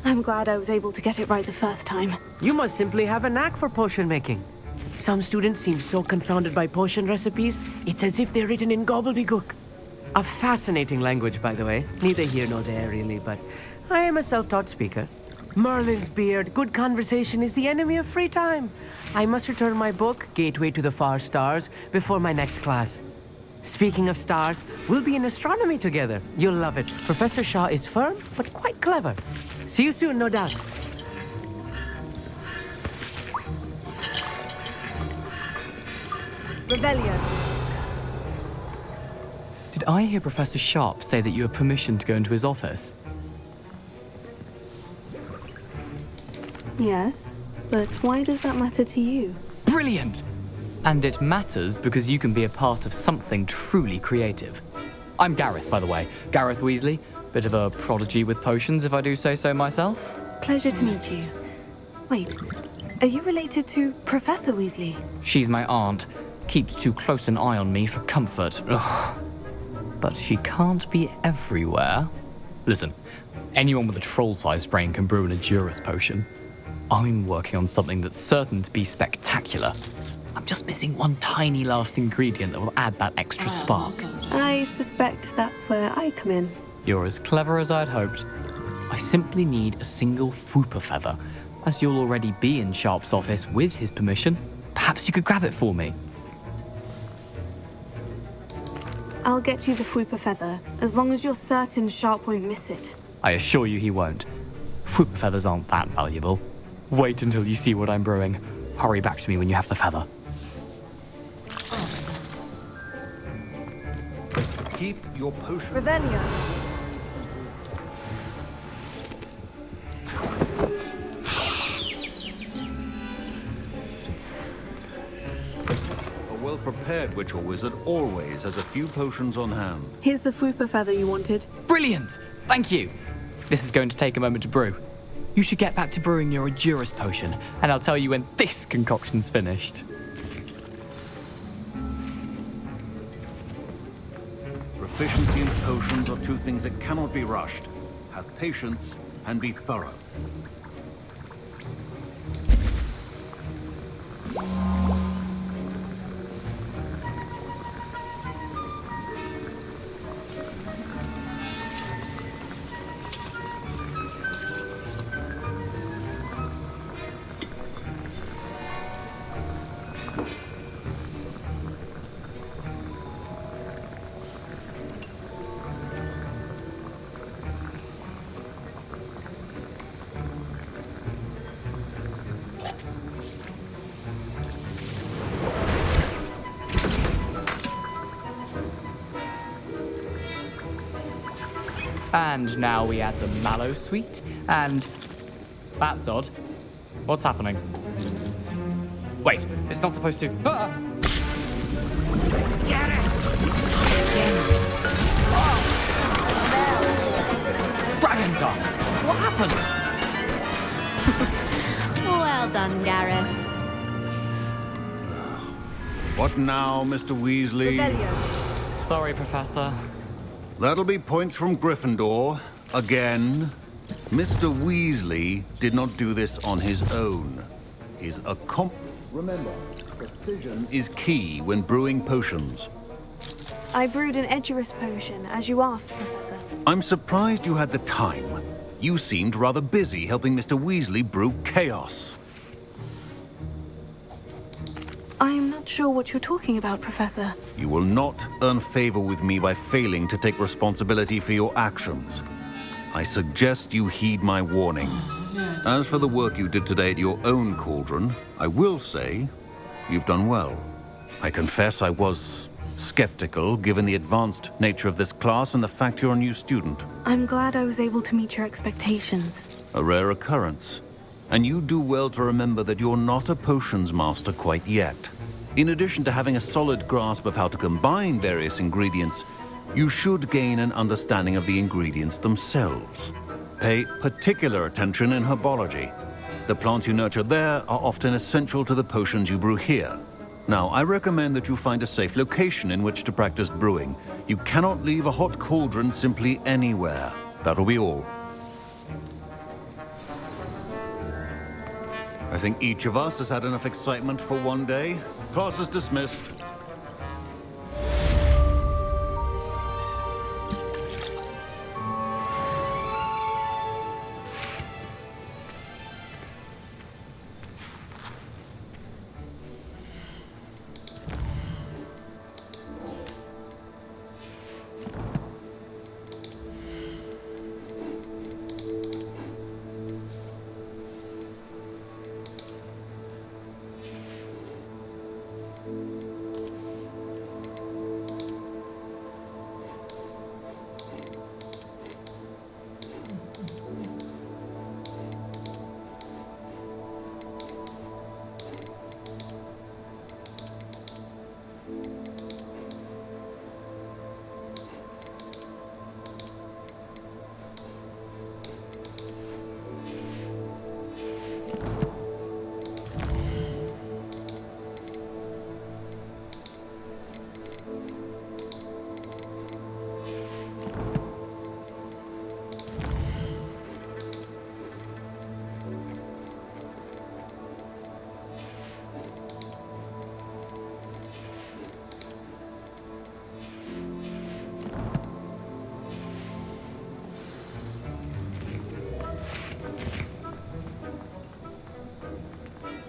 I'm glad I was able to get it right the first time. You must simply have a knack for potion making. Some students seem so confounded by potion recipes, it's as if they're written in gobbledygook. A fascinating language, by the way. Neither here nor there, really, but I am a self-taught speaker. Merlin's beard, good conversation is the enemy of free time. I must return my book, Gateway to the Far Stars, before my next class. Speaking of stars, we'll be in astronomy together. You'll love it. Professor Shaw is firm, but quite clever. See you soon, no doubt. Revelio. Did I hear Professor Sharp say that you have permission to go into his office? Yes, but why does that matter to you? Brilliant! And it matters because you can be a part of something truly creative. I'm Gareth, by the way. Gareth Weasley. Bit of a prodigy with potions, if I do say so myself. Pleasure to meet you. Wait, are you related to Professor Weasley? She's my aunt. Keeps too close an eye on me for comfort. Ugh. But she can't be everywhere. Listen, anyone with a troll-sized brain can brew an Edurus potion. I'm working on something that's certain to be spectacular. I'm just missing one tiny last ingredient that will add that extra spark. I suspect that's where I come in. You're as clever as I'd hoped. I simply need a single Fwooper feather. As you'll already be in Sharp's office with his permission, perhaps you could grab it for me. I'll get you the Fwooper feather, as long as you're certain Sharp won't miss it. I assure you he won't. Fwooper feathers aren't that valuable. Wait until you see what I'm brewing. Hurry back to me when you have the feather. Keep your potion. Revelio. A well-prepared witch or wizard always has a few potions on hand. Here's the Fwooper feather you wanted. Brilliant! Thank you! This is going to take a moment to brew. You should get back to brewing your Edurus potion, and I'll tell you when this concoction's finished. Proficiency in potions are two things that cannot be rushed. Have patience and be thorough. And now we add the mallow sweet, and... That's odd. What's happening? Wait, it's not supposed to... Ah! Get it! Dragon Dog! What happened? Well done, Gareth. What now, Mr. Weasley? Sorry, Professor. That'll be points from Gryffindor. Again. Mr. Weasley did not do this on his own. His Remember, precision is key when brewing potions. I brewed an Edurus potion, as you asked, Professor. I'm surprised you had the time. You seemed rather busy helping Mr. Weasley brew chaos. I'm not sure what you're talking about, Professor. You will not earn favor with me by failing to take responsibility for your actions. I suggest you heed my warning. As for the work you did today at your own cauldron, I will say you've done well. I confess I was skeptical, given the advanced nature of this class and the fact you're a new student. I'm glad I was able to meet your expectations. A rare occurrence. And you do well to remember that you're not a potions master quite yet. In addition to having a solid grasp of how to combine various ingredients, you should gain an understanding of the ingredients themselves. Pay particular attention in herbology. The plants you nurture there are often essential to the potions you brew here. Now, I recommend that you find a safe location in which to practice brewing. You cannot leave a hot cauldron simply anywhere. That'll be all. I think each of us has had enough excitement for one day. Class is dismissed.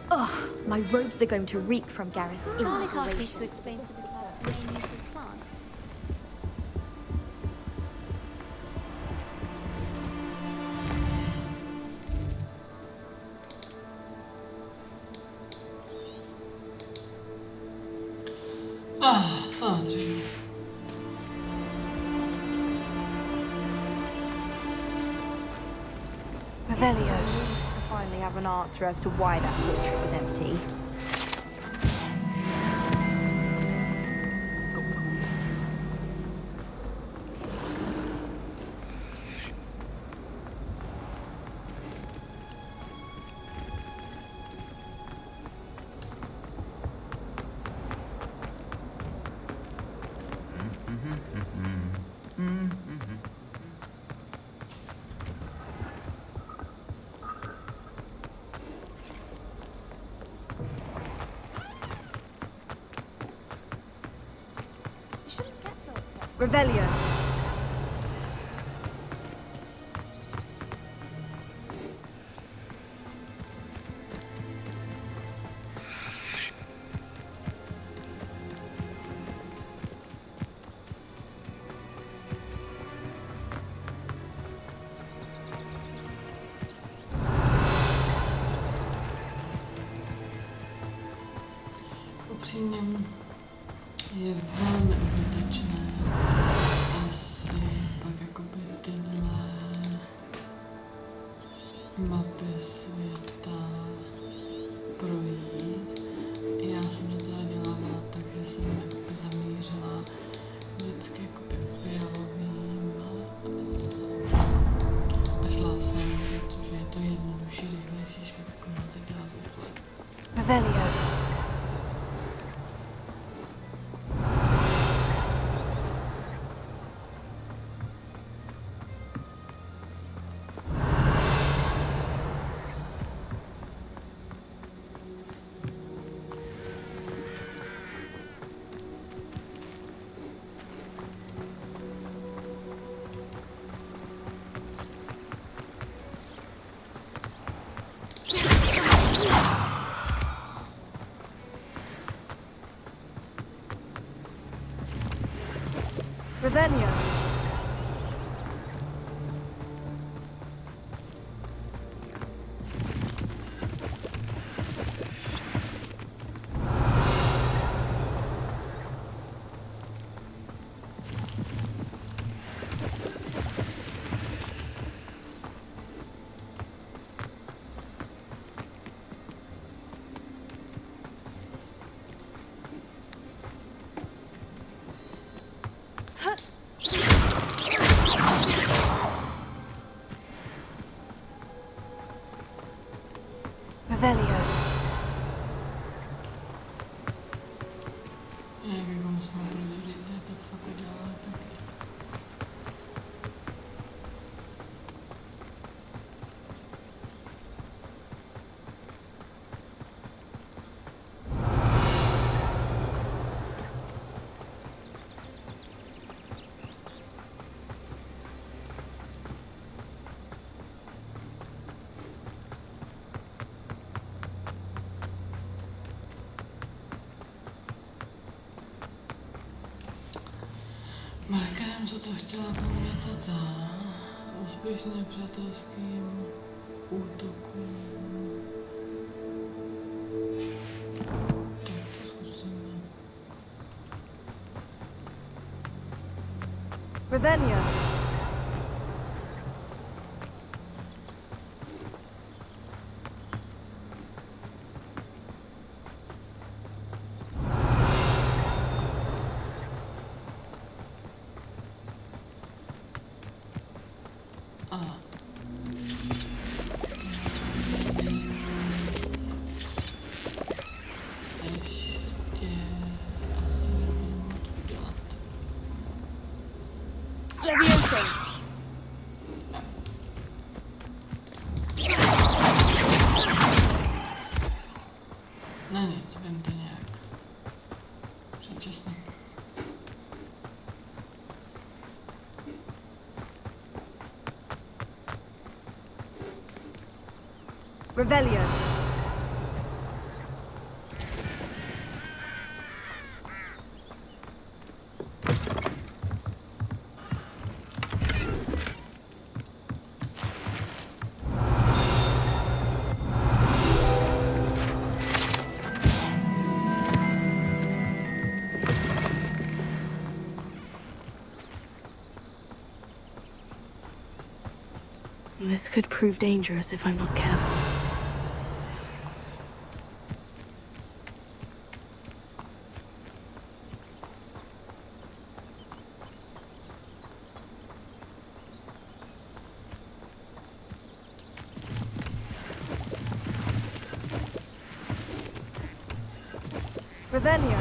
Ugh, my robes are going to reek from Gareth's Garlic asked me inspiration. to explain to the class the main use of plants. Ah, samozřejmě. Revelio. To finally have an answer as to why that portrait was empty. Revelio. Upřímně je velmi užitečné asi pak jakoby tyhle mapy světa projít. Já jsem to teda dělávala tak, že jsem jakoby zamířila vždycky jakoby fialovým a šla jsem, protože je to jednodušší, rychlejší, než jako máte dělat úklad. Revelio. Revelio. Revelio. Jak ho musíme prodělit, tak fakt udělá taky. Markerem se to chtěla pamatovat a úspěšně přátelským útokům. Tak to zkusíme. Revelio. Levioso. No nic, vím to nějak. Předčasně. Revelio. This could prove dangerous if I'm not careful. Revelio.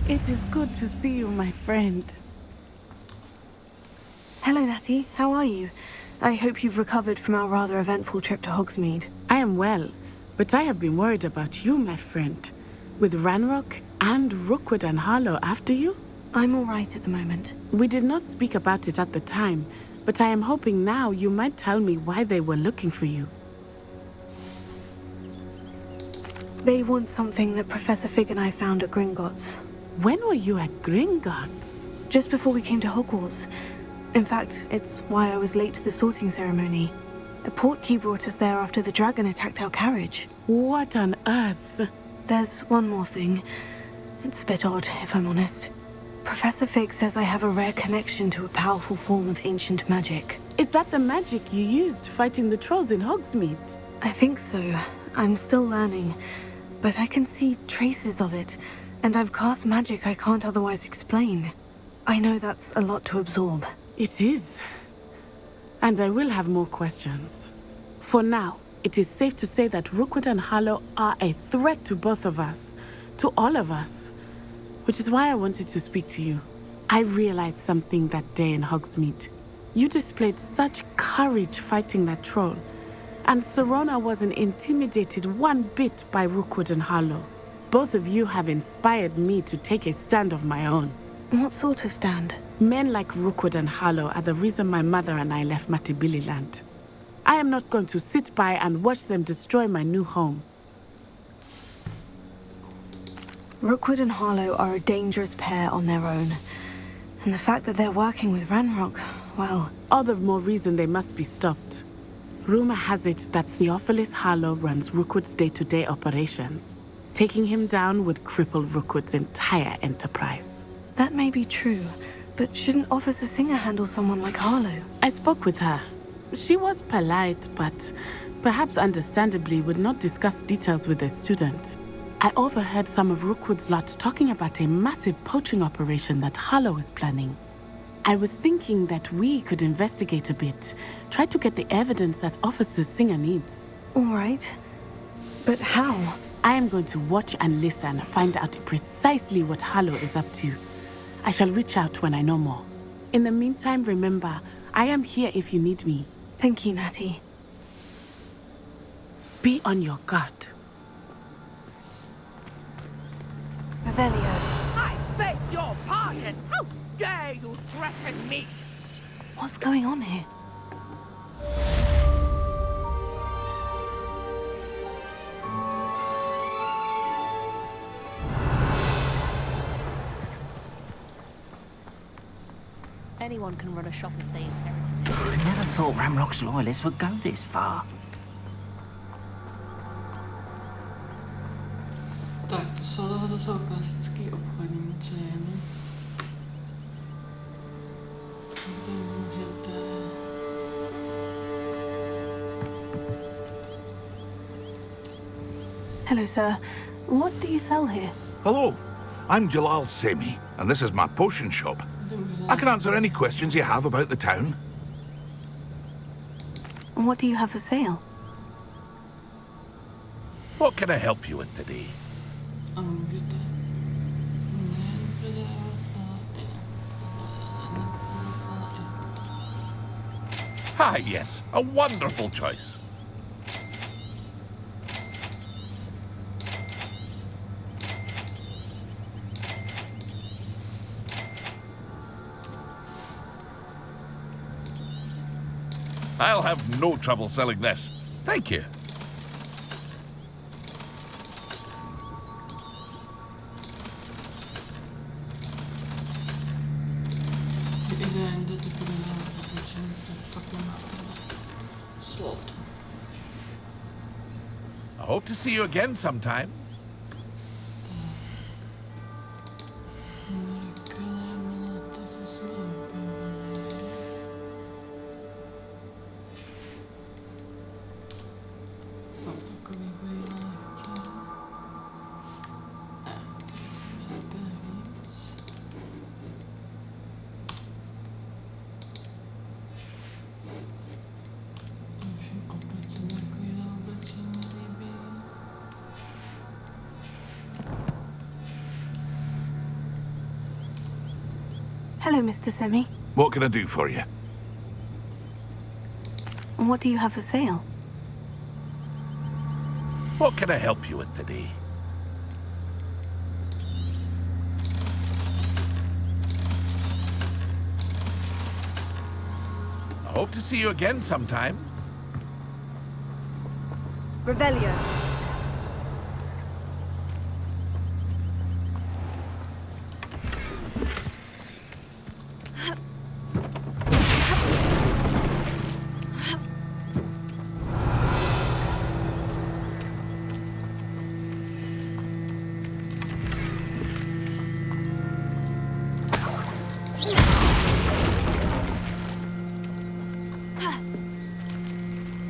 It is good to see you, my friend. Hello, Natty. How are you? I hope you've recovered from our rather eventful trip to Hogsmeade. I am well, but I have been worried about you, my friend. With Ranrock and Rookwood and Harlow after you? I'm all right at the moment. We did not speak about it at the time, but I am hoping now you might tell me why they were looking for you. They want something that Professor Fig and I found at Gringotts. When were you at Gringotts? Just before we came to Hogwarts. In fact, it's why I was late to the sorting ceremony. A portkey brought us there after the dragon attacked our carriage. What on earth? There's one more thing. It's a bit odd, if I'm honest. Professor Fig says I have a rare connection to a powerful form of ancient magic. Is that the magic you used fighting the trolls in Hogsmeade? I think so. I'm still learning, but I can see traces of it, and I've cast magic I can't otherwise explain. I know that's a lot to absorb. It is. And I will have more questions. For now, it is safe to say that Rookwood and Harlow are a threat to both of us, to all of us. Which is why I wanted to speak to you. I realized something that day in Hogsmeade. You displayed such courage fighting that troll, and Serona wasn't intimidated one bit by Rookwood and Harlow. Both of you have inspired me to take a stand of my own. What sort of stand? Men like Rookwood and Harlow are the reason my mother and I left Matibili-land. I am not going to sit by and watch them destroy my new home. Rookwood and Harlow are a dangerous pair on their own. And the fact that they're working with Ranrock, well... all the more reason they must be stopped. Rumor has it that Theophilus Harlow runs Rookwood's day-to-day operations. Taking him down would cripple Rookwood's entire enterprise. That may be true, but shouldn't Officer Singer handle someone like Harlow? I spoke with her. She was polite, but perhaps understandably would not discuss details with a student. I overheard some of Rookwood's lot talking about a massive poaching operation that Harlow is planning. I was thinking that we could investigate a bit. Try to get the evidence that Officer Singer needs. All right. But how? I am going to watch and listen, find out precisely what Harlow is up to. I shall reach out when I know more. In the meantime, remember, I am here if you need me. Thank you, Natty. Be on your guard. Revelio. I beg your pardon! How dare you threaten me? What's going on here? Anyone can run a shop if they inherit it. I never thought Ramrock's loyalists would go this far. Tak, to jsou klasický obchodní ceny. Kde můžete... Hello, sir. What do you sell here? Hello, I'm Jalal Semi, and this is my potion shop. I can answer any questions you have about the town. What do you have for sale? What can I help you with today? Ah, yes, a wonderful choice. I'll have no trouble selling this. Thank you. I hope to see you again sometime. Hello, Mr. Semi. What can I do for you? What do you have for sale? What can I help you with today? I hope to see you again sometime. Revelio.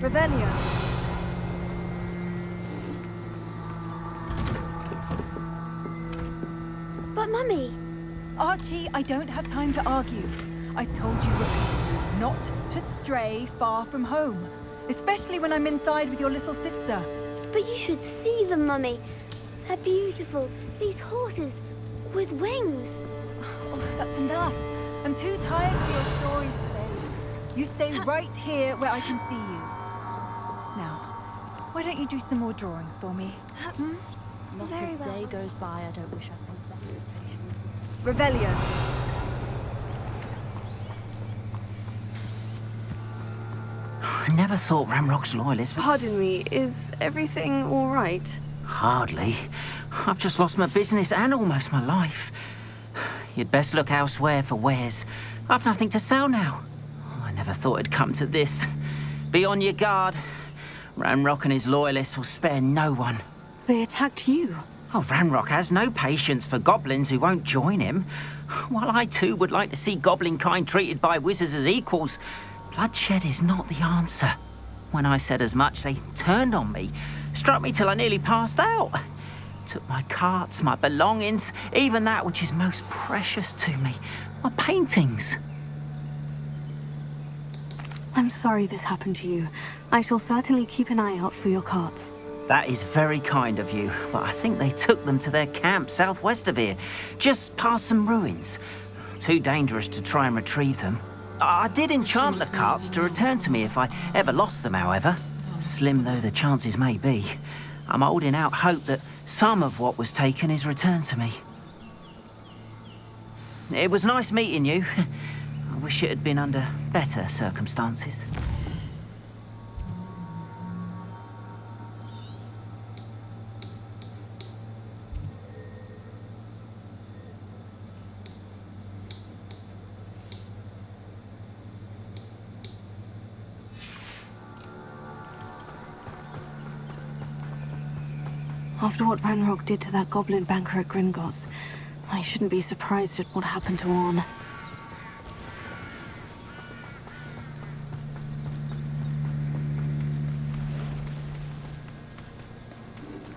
Revelio. But, Mummy... Archie, I don't have time to argue. I've told you repeatedly not to stray far from home, especially when I'm inside with your little sister. But you should see them, Mummy. They're beautiful. These horses with wings. Oh, that's enough. I'm too tired for your stories today. You stay right here where I can see you. Now, why don't you do some more drawings for me? Hmm? Not Very a well. day goes by I don't wish I found that invitation. Revelio. I never thought Ramrock's loyalists would... Pardon me, is everything all right? Hardly. I've just lost my business and almost my life. You'd best look elsewhere for wares. I've nothing to sell now. Oh, I never thought it'd come to this. Be on your guard. Ramrock and his loyalists will spare no one. They attacked you. Oh, Ramrock has no patience for goblins who won't join him. While I too would like to see goblin kind treated by wizards as equals, bloodshed is not the answer. When I said as much, they turned on me, struck me till I nearly passed out. Took my carts, my belongings, even that which is most precious to me, my paintings. I'm sorry this happened to you. I shall certainly keep an eye out for your carts. That is very kind of you, but I think they took them to their camp southwest of here, just past some ruins. Too dangerous to try and retrieve them. I did enchant the carts to return to me if I ever lost them, however. Slim though the chances may be, I'm holding out hope that some of what was taken is returned to me. It was nice meeting you. I wish it had been under better circumstances. After what Ranrock did to that goblin banker at Gringotts, I shouldn't be surprised at what happened to Orn.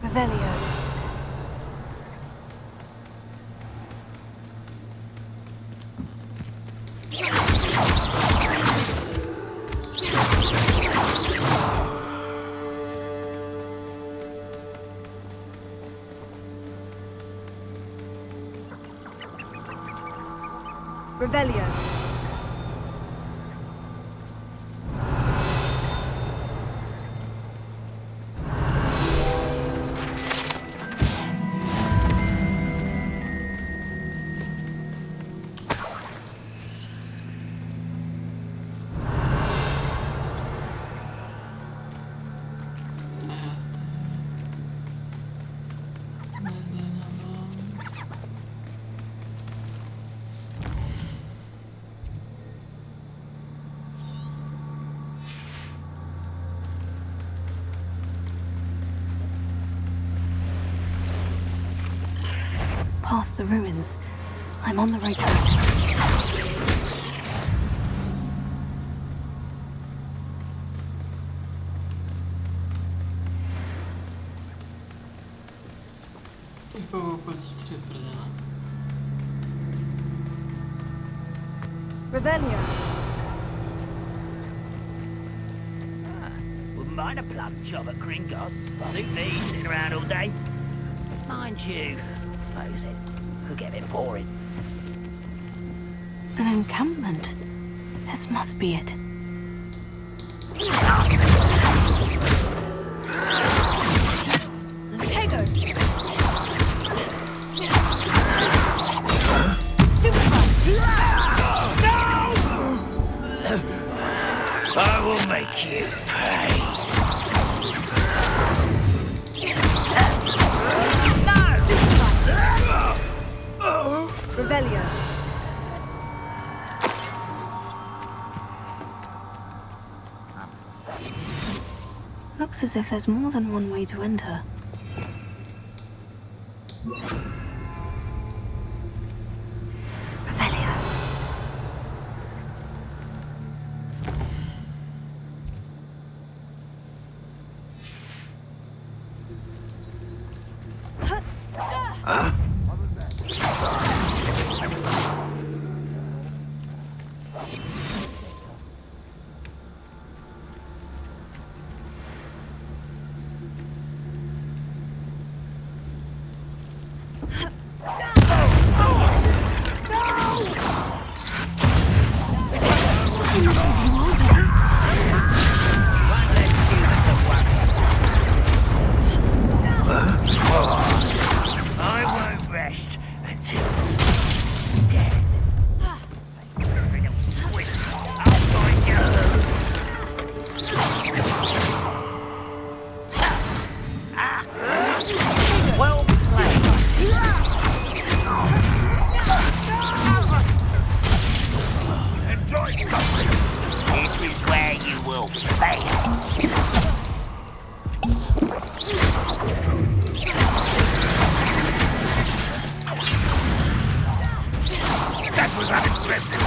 Revelio. Revelio. Past the ruins. I'm on the right track. Revelio. Wouldn't mind a plum job at Gringotts. Suit me, sitting around all day. Mind you, suppose it could get a bit boring. An encampment. This must be it. Tego! I will make you pay. Revelio. Looks as if there's more than one way to enter. Revelio. Huh? This is where you will face. That was unimpressive.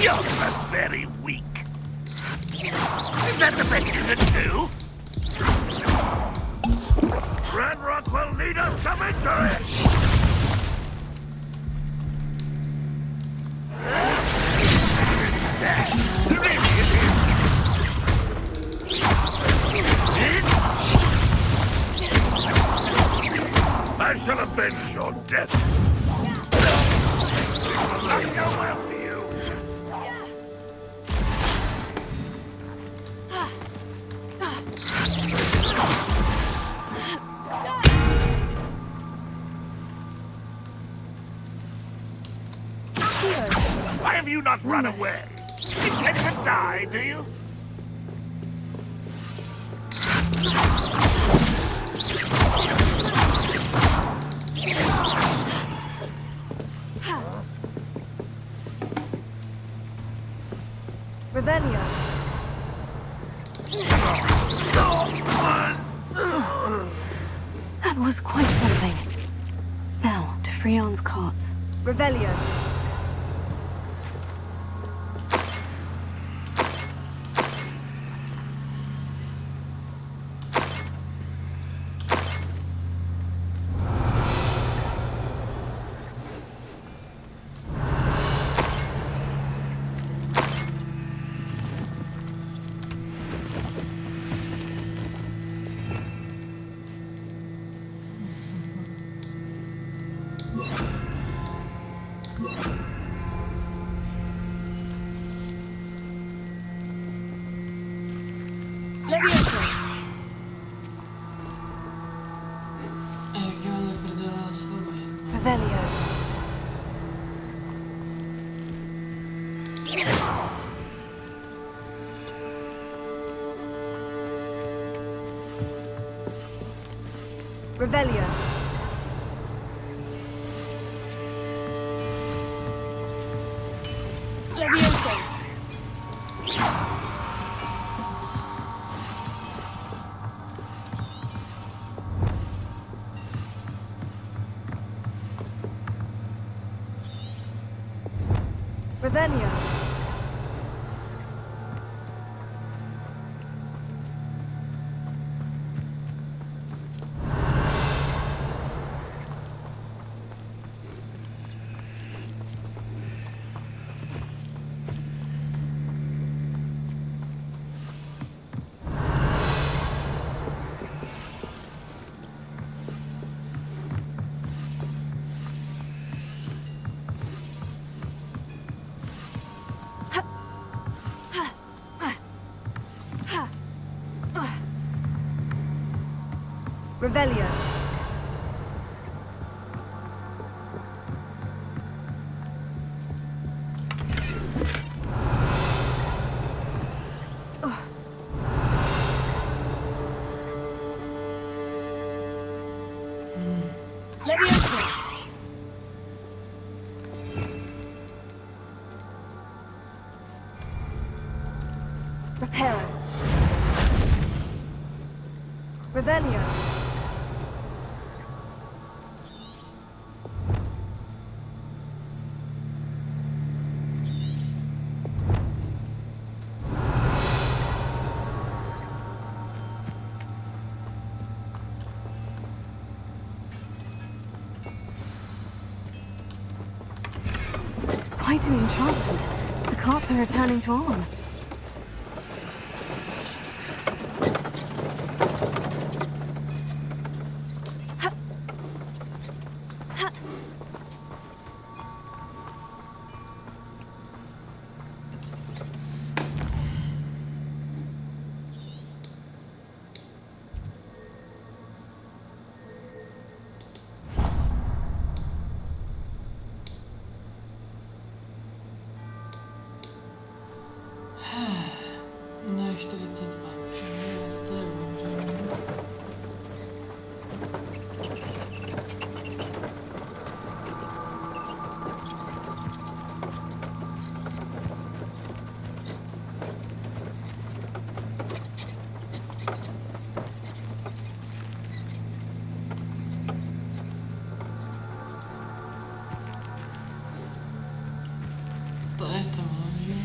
You're very weak. Is that the best you can do? Red Rock will lead us to victory! I shall avenge your death. It will not go well for you. Why have you not run away? You intend to die, do you? Revelio. That was quite something. Now, to Freon's carts. Revelio. Revelio. Revelio. Levioso. Revelio. Revelio. Levioso. Reparo. Revelio. Quite an enchantment. The carts are returning to on. No, 42. To je dobře. To je to hlavně.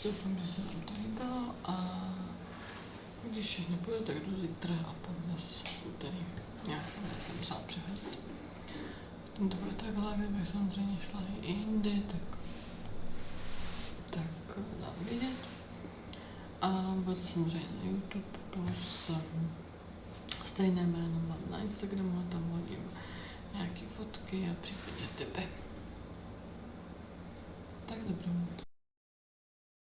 doufám, že se vám to líbilo a když všechno půjde, tak jdu zítra a pak zase úterý nějaký musela přehodit. Potom to bude takhle, kdybych samozřejmě šla i jindy, tak dám vidět. A bude to samozřejmě na YouTube, plus stejné jméno mám na Instagramu a tam hodím nějaké fotky a případně tipy. Tak dobrou.